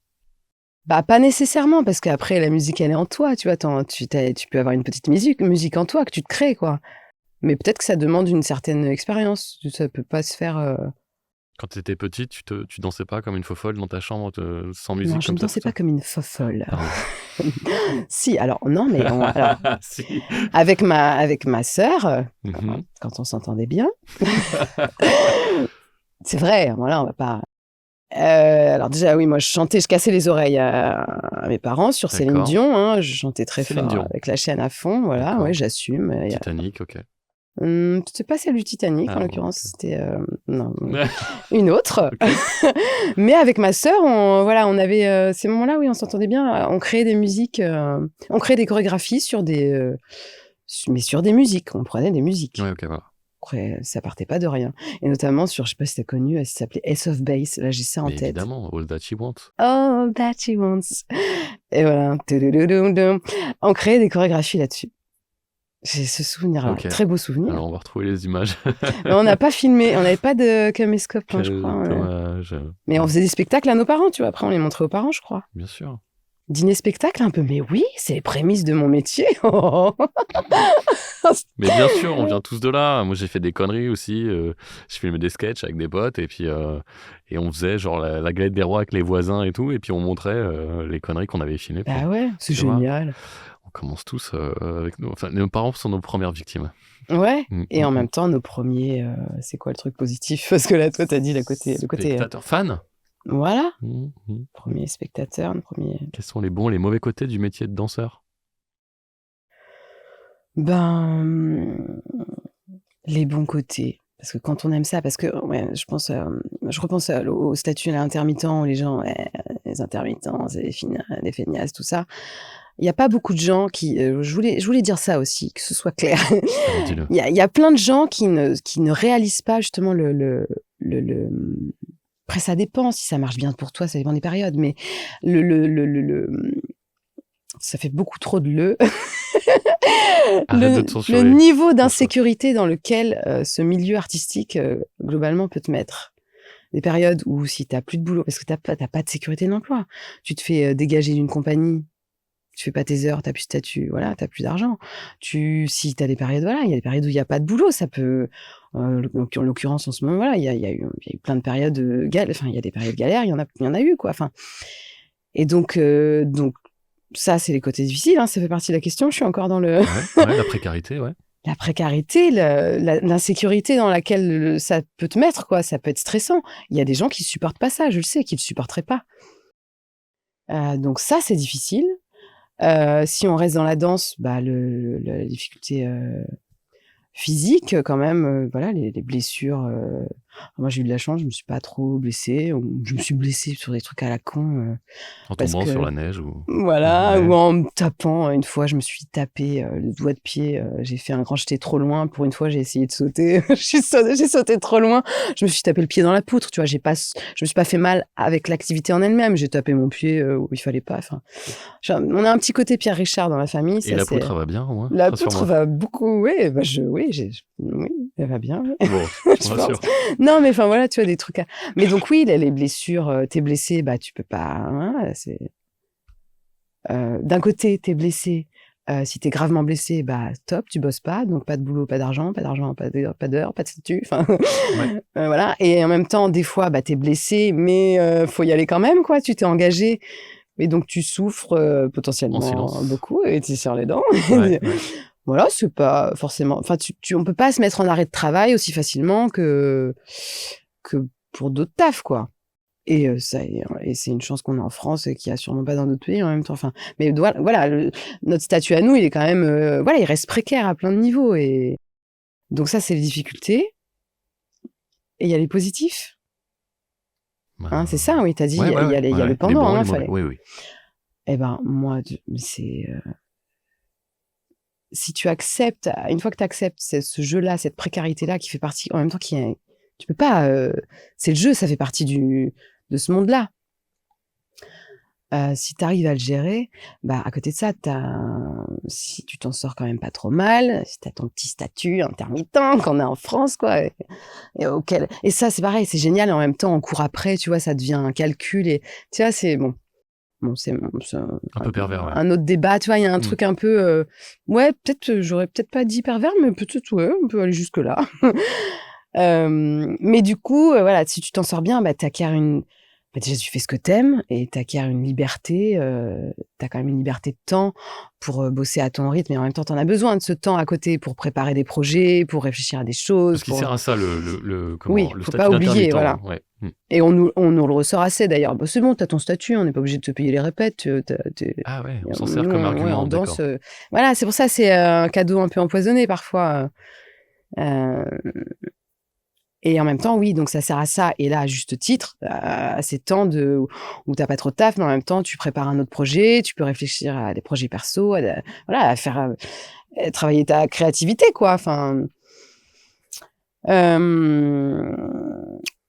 Pas nécessairement, parce qu'après, la musique, elle est en toi, tu vois. Tu peux avoir une petite musique en toi que tu te crées, quoi. Mais peut-être que ça demande une certaine expérience. Ça peut pas se faire... Quand tu étais petite, tu dansais pas comme une fofolle dans ta chambre sans musique? Non, je ne dansais pas comme une fofolle. Si, alors, non, mais... si. Avec ma sœur, quand on s'entendait bien... C'est vrai, voilà, on va pas... alors déjà, oui, moi, je cassais les oreilles à mes parents sur Céline Dion. Hein, je chantais très fort avec la chaîne à fond. Voilà, ouais, j'assume. Titanic, ok. C'était pas celle du Titanic, en l'occurrence. Okay. C'était non, une autre. Mais avec ma sœur, on avait ces moments-là où on s'entendait bien. On créait des musiques, on créait des chorégraphies sur des musiques. On prenait des musiques. Ouais, ok, voilà. Après, ça partait pas de rien. Et notamment sur, je sais pas si t'as connu, elle s'appelait Ace of Base. Là, j'ai ça en tête. Évidemment, All That She Wants. All That She Wants. Et voilà. On créait des chorégraphies là-dessus. J'ai ce souvenir-là. Très beau souvenir. Alors, on va retrouver les images. Mais on n'a pas filmé. On n'avait pas de caméscope, je crois. Dommage. Mais on faisait des spectacles à nos parents, tu vois. Après, on les montrait aux parents, je crois. Bien sûr. Dîner-spectacle un peu, mais oui, c'est les prémices de mon métier. Mais bien sûr, on vient tous de là. Moi, j'ai fait des conneries aussi. Je filmais des sketchs avec des potes et puis et on faisait genre la galette des rois avec les voisins et tout. Et puis on montrait les conneries qu'on avait filmées. Bah ouais, c'est Tu vois, génial. on commence tous avec nous. Enfin, nos parents sont nos premières victimes. Ouais, Mm, et en mm, mm. même temps, nos premiers, c'est quoi le truc positif? Parce que là, toi, t'as dit le côté, Spectateurs fans. voilà, Mm, mm. premier spectateur, le premier. Quels sont les bons et les mauvais côtés du métier de danseur? Ben, les bons côtés. Parce que quand on aime ça, parce que ouais, je repense au statut à l'intermittent où les gens, ouais, les intermittents, c'est des feignasses, tout ça. Il n'y a pas beaucoup de gens qui, je voulais dire ça aussi, que ce soit clair. Alors dis-le. Il y a plein de gens qui ne réalisent pas justement le après ça dépend, si ça marche bien pour toi, ça dépend des périodes, mais ça fait beaucoup trop de Arrête de te le censurer. niveau d'insécurité dans lequel, ce milieu artistique, globalement peut te mettre. Des périodes où si tu as plus de boulot parce que tu as pas de sécurité d'emploi, tu te fais, dégager d'une compagnie, tu fais pas tes heures, tu as plus de statut, voilà, tu as plus d'argent. Si tu as des périodes, voilà, il y a des périodes où il y a pas de boulot, ça peut, en l'occurrence en ce moment, voilà, il y a eu plein de périodes, enfin, il y a des périodes galères, il y en a eu quoi, enfin et donc ça, c'est les côtés difficiles, hein, ça fait partie de la question, je suis encore dans le Ouais, la précarité, ouais. la précarité, l'insécurité dans laquelle ça peut te mettre, quoi, ça peut être stressant. Il y a des gens qui supportent pas ça, je le sais, qui le supporteraient pas. Donc ça, c'est difficile. Si on reste dans la danse, bah, la difficulté, physique quand même, voilà, les blessures, moi j'ai eu de la chance, je me suis pas trop blessée, ou je me suis blessée sur des trucs à la con, En parce tombant sur que la neige ou. voilà, Ouais. ou en me tapant, une fois je me suis tapé, le doigt de pied, j'ai fait un grand jeté trop loin. Pour une fois, j'ai essayé de sauter, j'ai sauté trop loin, je me suis tapé le pied dans la poutre, tu vois? Je me suis pas fait mal avec l'activité en elle-même, j'ai tapé mon pied, où il fallait pas, enfin, on a un petit côté Pierre Richard dans la famille, Et ça la c'est poutre, elle va bien au moins? la poutre Rassure-moi. va beaucoup, oui, bah, oui, elle va bien, oui, Bon, tu je me pense. rassures. Non, mais enfin voilà, tu vois, des trucs à mais donc oui, les blessures, tu blessé, bah, tu peux pas, voilà, c'est d'un côté, tu es blessé, si tu es gravement blessé, bah, top, tu bosses pas, donc pas de boulot, pas d'argent, pas d'heures, pas de statut, enfin, Ouais. voilà et en même temps, des fois, bah, tu es blessé, mais faut y aller quand même, quoi. Tu t'es engagé et donc tu souffres, En potentiellement silence. beaucoup et tu serres les dents. Ouais, ouais. Voilà, c'est pas forcément enfin, on peut pas se mettre en arrêt de travail aussi facilement que pour d'autres tafs, quoi. Et c'est une chance qu'on a en France et qu'il y a sûrement pas dans d'autres pays en même temps. Enfin, mais voilà, notre statut à nous, il est quand même, voilà, il reste précaire à plein de niveaux et donc ça, c'est les difficultés et il y a les positifs, hein, c'est ça? Ben, Oui, tu as dit, ouais, ouais, ouais, il ouais, y a le ouais. Les pendant, bons et hein, les mauvais. fallait Oui, oui. et ben, moi, c'est, si tu acceptes, une fois que tu acceptes ce jeu-là, cette précarité-là qui fait partie en même temps qui est tu peux pas, c'est le jeu, ça fait partie de ce monde-là. Si tu arrives à le gérer, bah, à côté de ça, si tu t'en sors quand même pas trop mal, si tu as ton petit statut intermittent qu'on a en France, quoi, et ça, c'est pareil, c'est génial et en même temps, on court après, tu vois? Ça devient un calcul et tu vois? C'est c'est Un peu pervers, ouais. un autre débat, tu vois? Il y a un Mm. truc un peu, ouais, peut-être, j'aurais peut-être pas dit pervers, mais peut-être, ouais, on peut aller jusque-là. Mais du coup, voilà, si tu t'en sors bien, bah, tu acquiers bah, déjà, tu fais ce que t'aimes et tu acquiers une liberté, tu as quand même une liberté de temps pour, bosser à ton rythme et en même temps, tu en as besoin de ce temps à côté pour préparer des projets, pour réfléchir à des choses, Parce qu'il pour sert à ça, oui, le faut pas statut oublier, d'intermittent. voilà Ouais. Mm. et on nous le ressort assez d'ailleurs: «Bah, c'est bon, tu as ton statut, on n'est pas obligé de te payer les répètes, tu Ah ouais, on s'en sert nous, comme ouais, en argument, danse, d'accord. voilà, c'est pour ça, c'est, un cadeau un peu empoisonné parfois, heu et en même temps, oui, donc ça sert à ça et là, à juste titre, à ces temps où tu as pas trop de taf, mais en même temps, tu prépares un autre projet, tu peux réfléchir à des projets perso, voilà, à faire, travailler ta créativité, quoi, enfin,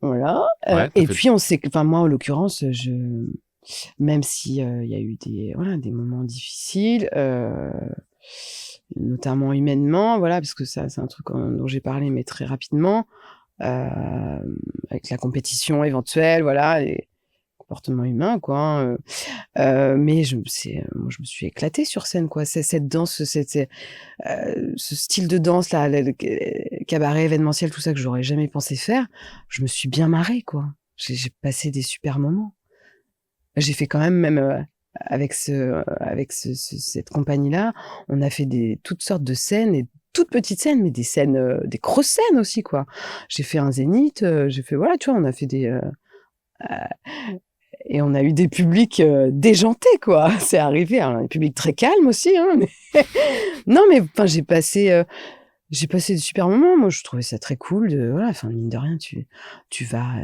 voilà, Ouais, t'as et fait. puis on sait que enfin, moi, en l'occurrence, même si, il y a eu voilà, des moments difficiles, notamment humainement, voilà, parce que ça, c'est un truc, dont j'ai parlé, mais très rapidement, avec la compétition éventuelle, voilà, et comportement humain, quoi, hein, mais moi, je me suis éclatée sur scène, quoi. C'est cette danse, ce style de danse là, le cabaret événementiel, tout ça que j'aurais jamais pensé faire, je me suis bien marrée, quoi. J'ai passé des super moments. J'ai fait quand même, avec cette compagnie-là, on a fait toutes sortes de scènes et toutes petites scènes, mais des scènes, des grosses scènes aussi, quoi. J'ai fait un zénith, j'ai fait voilà, tu vois, on a fait et on a eu des publics, déjantés, quoi. C'est arrivé, alors des publics très calmes aussi, hein, mais non, mais enfin, j'ai passé de super moments. Moi, je trouvais ça très cool de voilà, enfin, mine de rien, tu vas,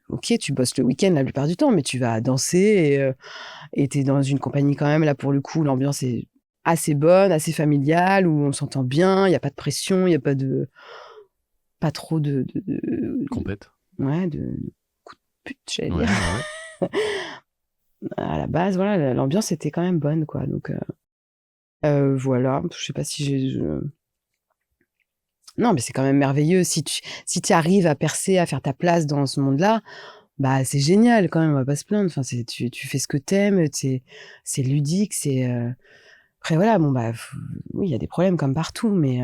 OK, tu bosses le week-end la plupart du temps, mais tu vas danser et tu es dans une compagnie quand même, là, pour le coup, l'ambiance est assez bonne, assez familiale, où on s'entend bien, il y a pas de pression, il y a pas trop de Complète. ouais, de coups de pute, j'allais Ouais, dire. ouais, ouais. À la base, voilà, l'ambiance était quand même bonne, quoi, donc voilà, je sais pas si non, mais c'est quand même merveilleux si tu arrives à percer, à faire ta place dans ce monde-là, bah, c'est génial quand même, on va pas se plaindre. Enfin, tu fais ce que tu aimes, c'est ludique, après voilà, bon, bah, oui, il y a des problèmes comme partout, mais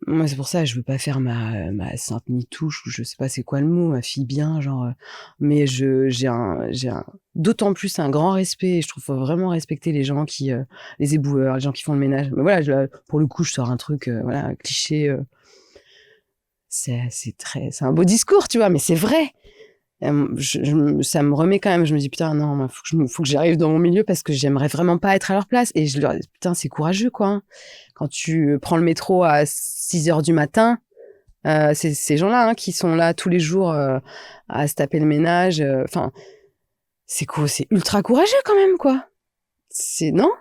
moi, c'est pour ça, je veux pas faire ma sainte nitouche ou je sais pas c'est quoi le mot, ma fille bien, genre, mais j'ai d'autant plus un grand respect et je trouve qu'il faut vraiment respecter les gens les éboueurs, les gens qui font le ménage. Mais voilà, pour le coup, je sors un truc, voilà, cliché, c'est un beau discours, tu vois? Mais c'est vrai. Ça me remet quand même, je me dis: «Putain, non, moi, faut que j'arrive dans mon milieu parce que j'aimerais vraiment pas être à leur place» et je leur dis: «Putain, c'est courageux, quoi, hein». Quand tu prends le métro à 6 heures du matin, c'est ces gens-là, hein, qui sont là tous les jours, à se taper le ménage, enfin, c'est ultra courageux quand même, quoi. Non?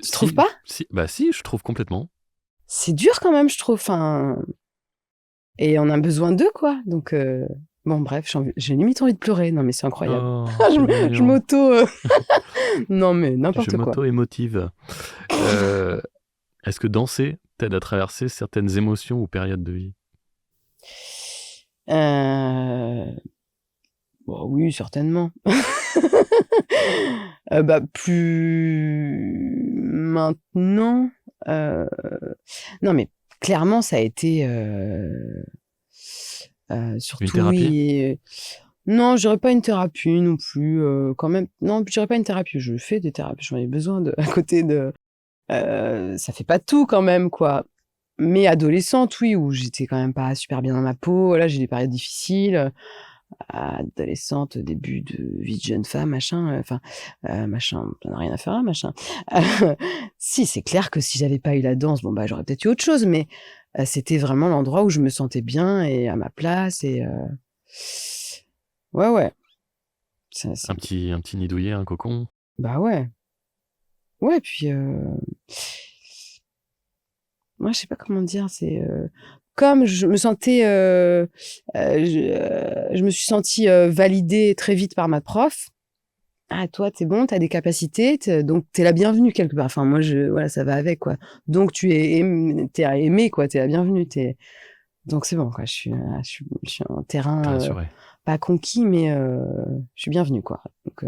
Tu trouves Si, pas? si, je trouve complètement. C'est dur quand même, je trouve, enfin et on a besoin d'eux, quoi, donc bon bref, j'ai limite envie de pleurer. Non mais c'est incroyable. Oh, Je c'est je mignon. m'auto, non mais Je n'importe quoi. m'auto-émotive. Est-ce que danser t'aide à traverser certaines émotions ou périodes de vie? Heu, bah, oui, certainement. Bah, plus maintenant, heu, non mais clairement ça a été, Une surtout thérapie? oui, non, je dirais pas une thérapie non plus, quand même non, je dirais pas une thérapie, je fais des thérapies, j'en ai besoin à côté de ça fait pas tout quand même, quoi. Mais adolescente, oui, où j'étais quand même pas super bien dans ma peau, là, j'ai des périodes difficiles, adolescente, début de vie de jeune femme, machin, enfin, machin, ça n'a rien à faire là, machin. Si, c'est clair que si j'avais pas eu la danse, bon, bah, j'aurais peut-être eu autre chose, mais c'était vraiment l'endroit où je me sentais bien et à ma place et ouais, ouais, ça c'est Un petit nid douillet, un cocon? bah, ouais. Ouais, puis, moi, je sais pas comment dire, comme je me sentais, je me suis sentie, validée très vite par ma prof. «Ah toi, tu es bon, tu as des capacités, donc tu es la bienvenue quelque part». Enfin moi voilà, ça va avec quoi. Donc tu es aimée quoi, tu es la bienvenue, donc c'est bon quoi, je suis en T'es terrain, rassuré. pas conquis mais je suis bienvenue quoi. Donc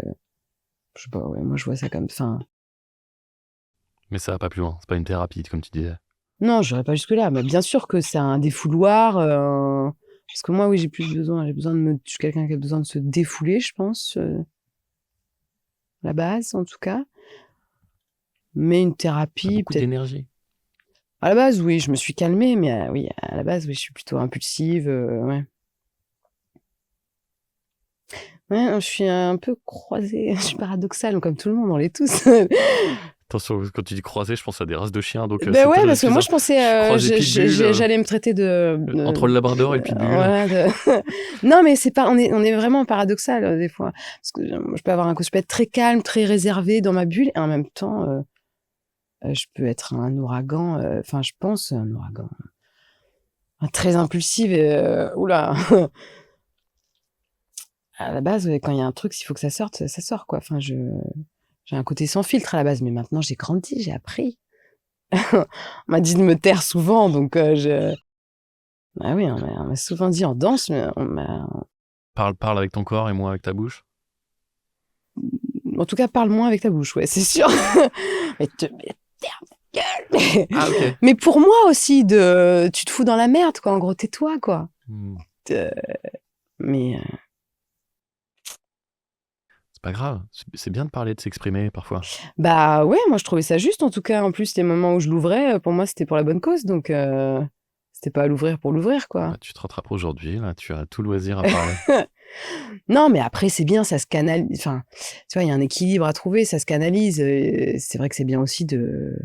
je sais pas, ouais, moi je vois ça comme enfin Mais ça va pas plus loin, c'est pas une thérapie, comme tu disais. non, j'irai pas jusque là, mais bien sûr que c'est un défouloir, parce que moi oui, j'ai besoin je suis quelqu'un qui a besoin de se défouler, je pense, à la base en tout cas. Mais une Tu thérapie beaucoup peut-être d'énergie. à la base oui, je me suis calmée, mais oui, à la base oui, je suis plutôt impulsive, ouais. Ouais, je suis un peu croisée, je suis paradoxale comme tout le monde, on l'est tous. Attention, quand tu dis croisé, je pense à des races de chiens, donc Beh, c'est ouais, peut-être parce que moi excusant. je pensais, Je suis croisé pitbull, j'allais me traiter entre le labrador et le pitbull. voilà, non, mais c'est pas on est vraiment paradoxal, des fois. Parce que je peux avoir je peux être très calme, très réservée dans ma bulle et en même temps, je peux être un ouragan, enfin je pense un ouragan, très impulsive et ouh là! À la base, quand il y a un truc, s'il faut que ça sorte, ça sort, quoi. Enfin j'ai un côté sans filtre à la base, mais maintenant j'ai grandi, j'ai appris. On m'a dit de me taire souvent, donc je ah oui, on m'a souvent dit en danse, on m'a Parle avec ton corps et moi avec ta bouche. En tout cas, parle moins avec ta bouche, ouais, c'est sûr. Mais ferme ta gueule. Ah, ok. Mais pour moi aussi, tu te fous dans la merde, quoi. En gros, tais-toi, quoi. Euh, mais C'est pas grave. C'est bien de parler, de s'exprimer parfois. bah ouais, moi je trouvais ça juste. En tout cas, en plus, les moments où je l'ouvrais, pour moi, c'était pour la bonne cause. Donc, c'était pas à l'ouvrir pour l'ouvrir, quoi. Bah, tu te rattrapes aujourd'hui, là, tu as tout loisir à parler. Non, mais après, c'est bien, ça se canalise. Enfin, tu vois, il y a un équilibre à trouver, ça se canalise. C'est vrai que c'est bien aussi de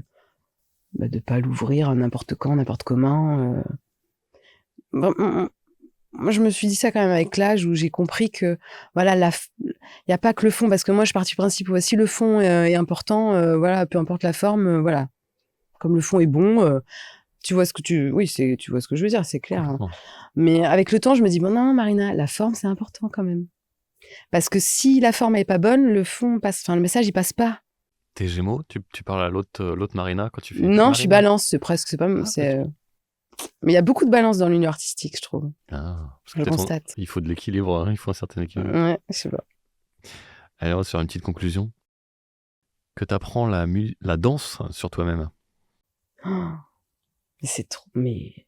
pas l'ouvrir n'importe quand, n'importe comment. Moi, je me suis dit ça quand même avec l'âge où j'ai compris que, voilà, il n'y a pas que le fond, parce que moi, je suis partie du principe, si le fond est important, voilà, peu importe la forme, voilà. Comme le fond est bon, tu vois ce que tu vois ce que je veux dire, c'est clair. Hein. Mais avec le temps, je me dis, bon, non, Marina, la forme, c'est important quand même. Parce que si la forme est pas bonne, le fond passe, enfin, le message, il passe pas. T'es Gémeaux, tu parles à l'autre Marina quand tu fais Non, je suis Marina. balance, c'est presque, c'est pas, Ah, c'est, mais il y a beaucoup de balance dans l'union artistique, je trouve. parce que Je le constate. il faut de l'équilibre, hein, il faut un certain équilibre. Ouais, je sais pas. Allez, on va se faire une petite conclusion. Que t'apprends la danse sur toi-même. Oh, mais c'est trop, mais...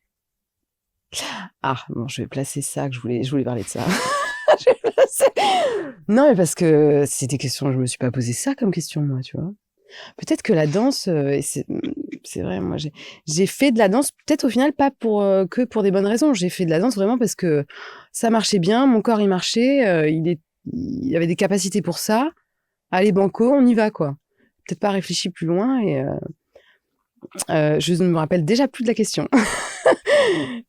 Ah, bon, je vais placer ça, que je voulais parler de ça. Je vais placer- Non, mais parce que c'est des questions, je me suis pas posé ça comme question, moi, tu vois. Peut-être que la danse, et c'est vrai, moi, j'ai fait de la danse, peut-être au final, pas que pour des bonnes raisons. J'ai fait de la danse vraiment parce que ça marchait bien, mon corps, il marchait, il avait des capacités pour ça. Allez, banco, on y va, quoi. Peut-être pas réfléchi plus loin et je ne me rappelle déjà plus de la question.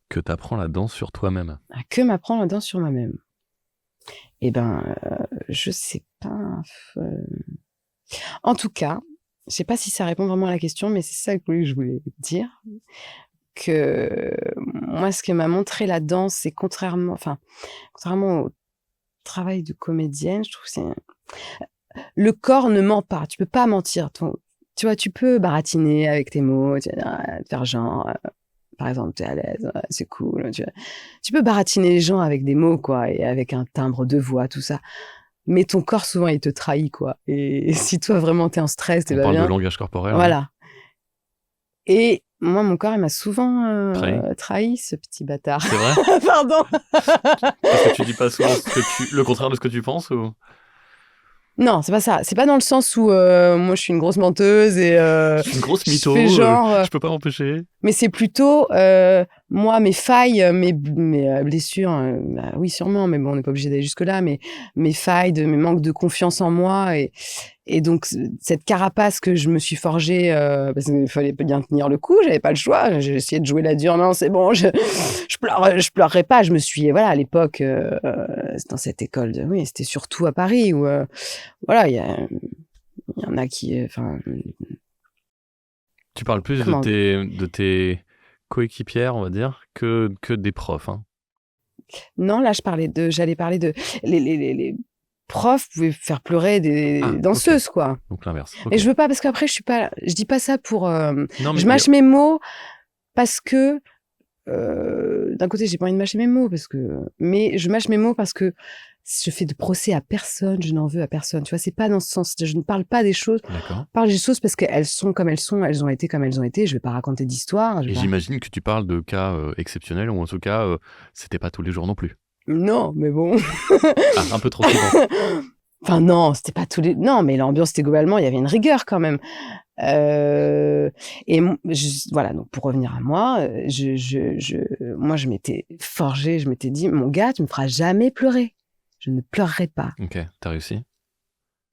Que t'apprends la danse sur toi-même. Que m'apprend la danse sur moi-même? Eh ben, je sais pas. En tout cas, je sais pas si ça répond vraiment à la question, mais c'est ça que je voulais dire. Que moi, ce que m'a montré la danse, c'est contrairement au travail de comédienne, je trouve que le corps ne ment pas. Tu peux pas mentir. Tu vois, tu peux baratiner avec tes mots, faire genre, par exemple, t'es à l'aise, ouais, c'est cool. Tu peux baratiner les gens avec des mots, quoi, et avec un timbre de voix, tout ça. Mais ton corps, souvent, il te trahit, quoi. Et si toi, vraiment, t'es en stress, t'es On pas parle de bien. langage corporel. Hein. Voilà. Et moi, mon corps, il m'a souvent Trahi, ce petit bâtard. C'est vrai. Pardon. Parce que tu dis pas souvent le contraire de ce que tu penses ou... Non, c'est pas ça. C'est pas dans le sens où moi, je suis une grosse menteuse et Je suis une grosse je mytho, fais genre... je peux pas m'empêcher. Mais c'est plutôt, moi, mes failles, mes blessures, bah, oui, sûrement, mais bon, on n'est pas obligé d'aller jusque-là, mais mes failles, mes manques de confiance en moi, et donc cette carapace que je me suis forgée, parce qu'il fallait bien tenir le coup, j'avais pas le choix, j'ai essayé de jouer la dure, non, c'est bon, je pleurerai pas, je me suis, voilà, à l'époque, dans cette école, oui, c'était surtout à Paris, où, voilà, il y en a qui, enfin... Tu parles plus de tes coéquipières, on va dire, que des profs. Hein. Non, là, j'allais parler de les profs pouvaient faire pleurer des danseuses, okay. quoi. Donc l'inverse. Okay. Et je veux pas, parce qu'après, je dis pas ça pour, non, mais je mâche mes mots parce que, d'un côté, j'ai pas envie de mâcher mes mots mais je mâche mes mots parce que je fais de procès à personne, je n'en veux à personne. Tu vois, c'est pas dans ce sens. Je ne parle pas des choses. D'accord. Je parle des choses parce qu'elles sont comme elles sont, elles ont été comme elles ont été. Je vais pas raconter d'histoire. Et j'imagine que tu parles de cas exceptionnels, ou en tout cas, c'était pas tous les jours non plus. Non, mais bon. Un peu trop souvent. Enfin non, c'était pas tous les... Non, mais l'ambiance, c'était globalement, il y avait une rigueur quand même. Et voilà, donc pour revenir à moi, moi, je m'étais forgée, je m'étais dit, mon gars, tu me feras jamais pleurer. Je ne pleurerai pas. Ok, t'as réussi?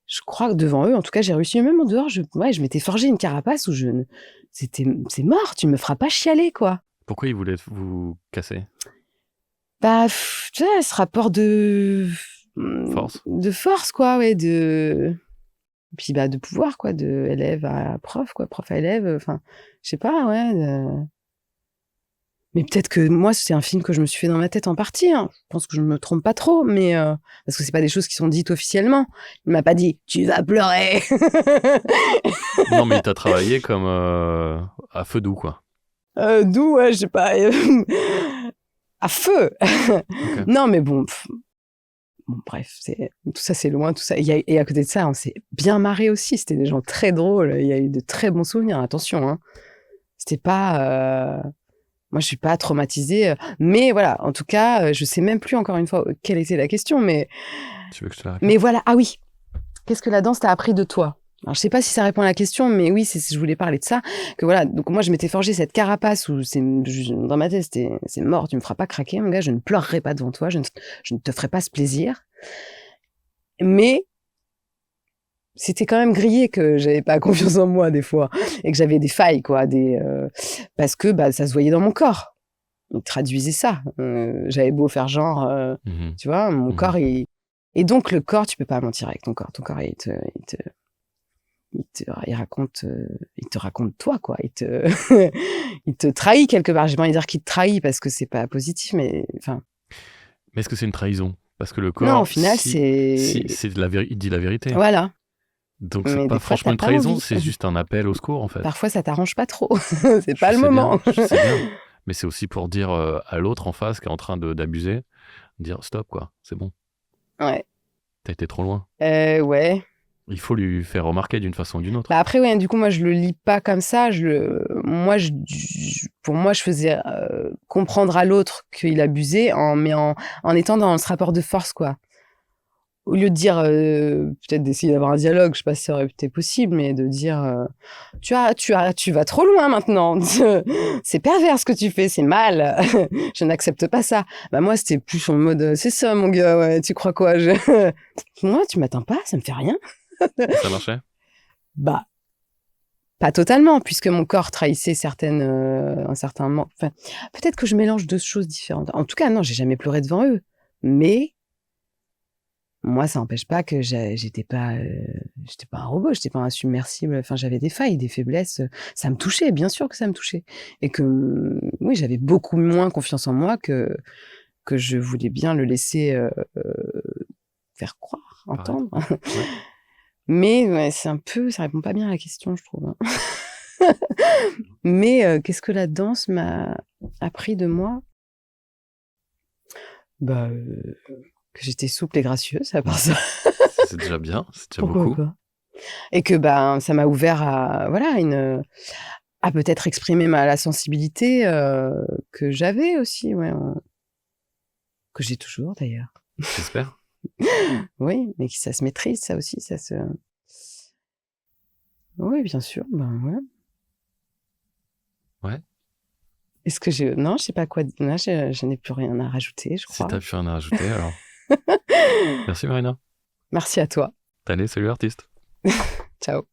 Je crois que devant eux, en tout cas, j'ai réussi. Même en dehors, je m'étais forgé une carapace où c'est mort, tu me feras pas chialer, quoi. Pourquoi ils voulaient vous casser? Bah, tu vois, ce rapport de... Force. De force, quoi, ouais, puis bah de pouvoir, quoi, de élève à prof, quoi, prof à élève, enfin, je sais pas, ouais. Mais peut-être que moi, c'est un film que je me suis fait dans ma tête en partie. Hein. Je pense que je me trompe pas trop, mais parce que c'est pas des choses qui sont dites officiellement. Il m'a pas dit tu vas pleurer. Non, mais il t'a travaillé comme à feu doux, quoi. Doux, ouais, je sais pas. À feu. Okay. Non, mais bon. bon, bref, tout ça, c'est loin, tout ça. Et à côté de ça, on s'est bien marré aussi. C'était des gens très drôles. Il y a eu de très bons souvenirs. Attention, hein. C'était pas... Moi, je suis pas traumatisée. Mais voilà, en tout cas, je sais même plus encore une fois quelle était la question. Mais Tu veux que je te la répète? Mais voilà, ah oui. Qu'est-ce que la danse t'a appris de toi? Alors, je sais pas si ça répond à la question, mais oui, je voulais parler de ça. Que voilà, donc moi, je m'étais forgé cette carapace où dans ma tête, c'est mort, tu me feras pas craquer, mon gars, je ne pleurerai pas devant toi, je ne te ferai pas ce plaisir. Mais c'était quand même grillé que j'avais pas confiance en moi des fois et que j'avais des failles, quoi, parce que bah, ça se voyait dans mon corps. Il traduisait ça. J'avais beau faire genre, tu vois, mon corps, Et donc, le corps, tu peux pas mentir avec ton corps. Ton corps, il te raconte toi, quoi. Il te trahit quelque part. J'ai pas envie de dire qu'il te trahit parce que c'est pas positif, mais enfin. Mais est-ce que c'est une trahison? Parce que le corps, Non, au final, c'est il dit la vérité. Voilà. Donc c'est Mais pas des fois, franchement t'as une pas trahison, envie. c'est juste un appel au secours en fait. Parfois, ça t'arrange pas trop. C'est pas le moment. Je sais bien. Mais c'est aussi pour dire à l'autre en face qui est en train d'abuser, dire stop quoi, c'est bon. Ouais. T'as été trop loin. Ouais. Il faut lui faire remarquer d'une façon ou d'une autre. Bah après, ouais, du coup, moi, je le lis pas comme ça. Pour moi, je faisais comprendre à l'autre qu'il abusait en étant dans ce rapport de force, quoi. Au lieu de dire, peut-être d'essayer d'avoir un dialogue, je sais pas si ça aurait été possible, mais de dire, tu vas trop loin maintenant. C'est pervers ce que tu fais, c'est mal. Je n'accepte pas ça. Bah moi, c'était plus en mode, c'est ça, mon gars, ouais, tu crois quoi? Moi, tu m'atteins pas, ça me fait rien. Ça marchait? Bah, pas totalement, puisque mon corps trahissait un certain manque. Enfin, peut-être que je mélange deux choses différentes. En tout cas, non, j'ai jamais pleuré devant eux. Mais moi, ça n'empêche pas que j'étais pas un robot, j'étais pas insubmersible. Enfin, j'avais des failles, des faiblesses. Ça me touchait, bien sûr que ça me touchait. Et que, oui, j'avais beaucoup moins confiance en moi que je voulais bien le laisser faire croire, entendre. Ouais. Mais ouais, ça répond pas bien à la question, je trouve. Hein. Mais qu'est-ce que la danse m'a appris de moi? Bah, que j'étais souple et gracieuse, à part ça. C'est déjà bien, c'est déjà Pourquoi beaucoup. pas? Et que ça m'a ouvert à à peut-être exprimer la sensibilité que j'avais aussi, ouais, que j'ai toujours d'ailleurs. J'espère. Oui, mais que ça se maîtrise, ça aussi, Oui, bien sûr, ben ouais. Ouais. Est-ce que non, je sais pas quoi. Là, je n'ai plus rien à rajouter, je Si crois. t'as plus rien à rajouter, alors. Merci Marina. Merci à toi. Allez, salut l'artiste. Ciao.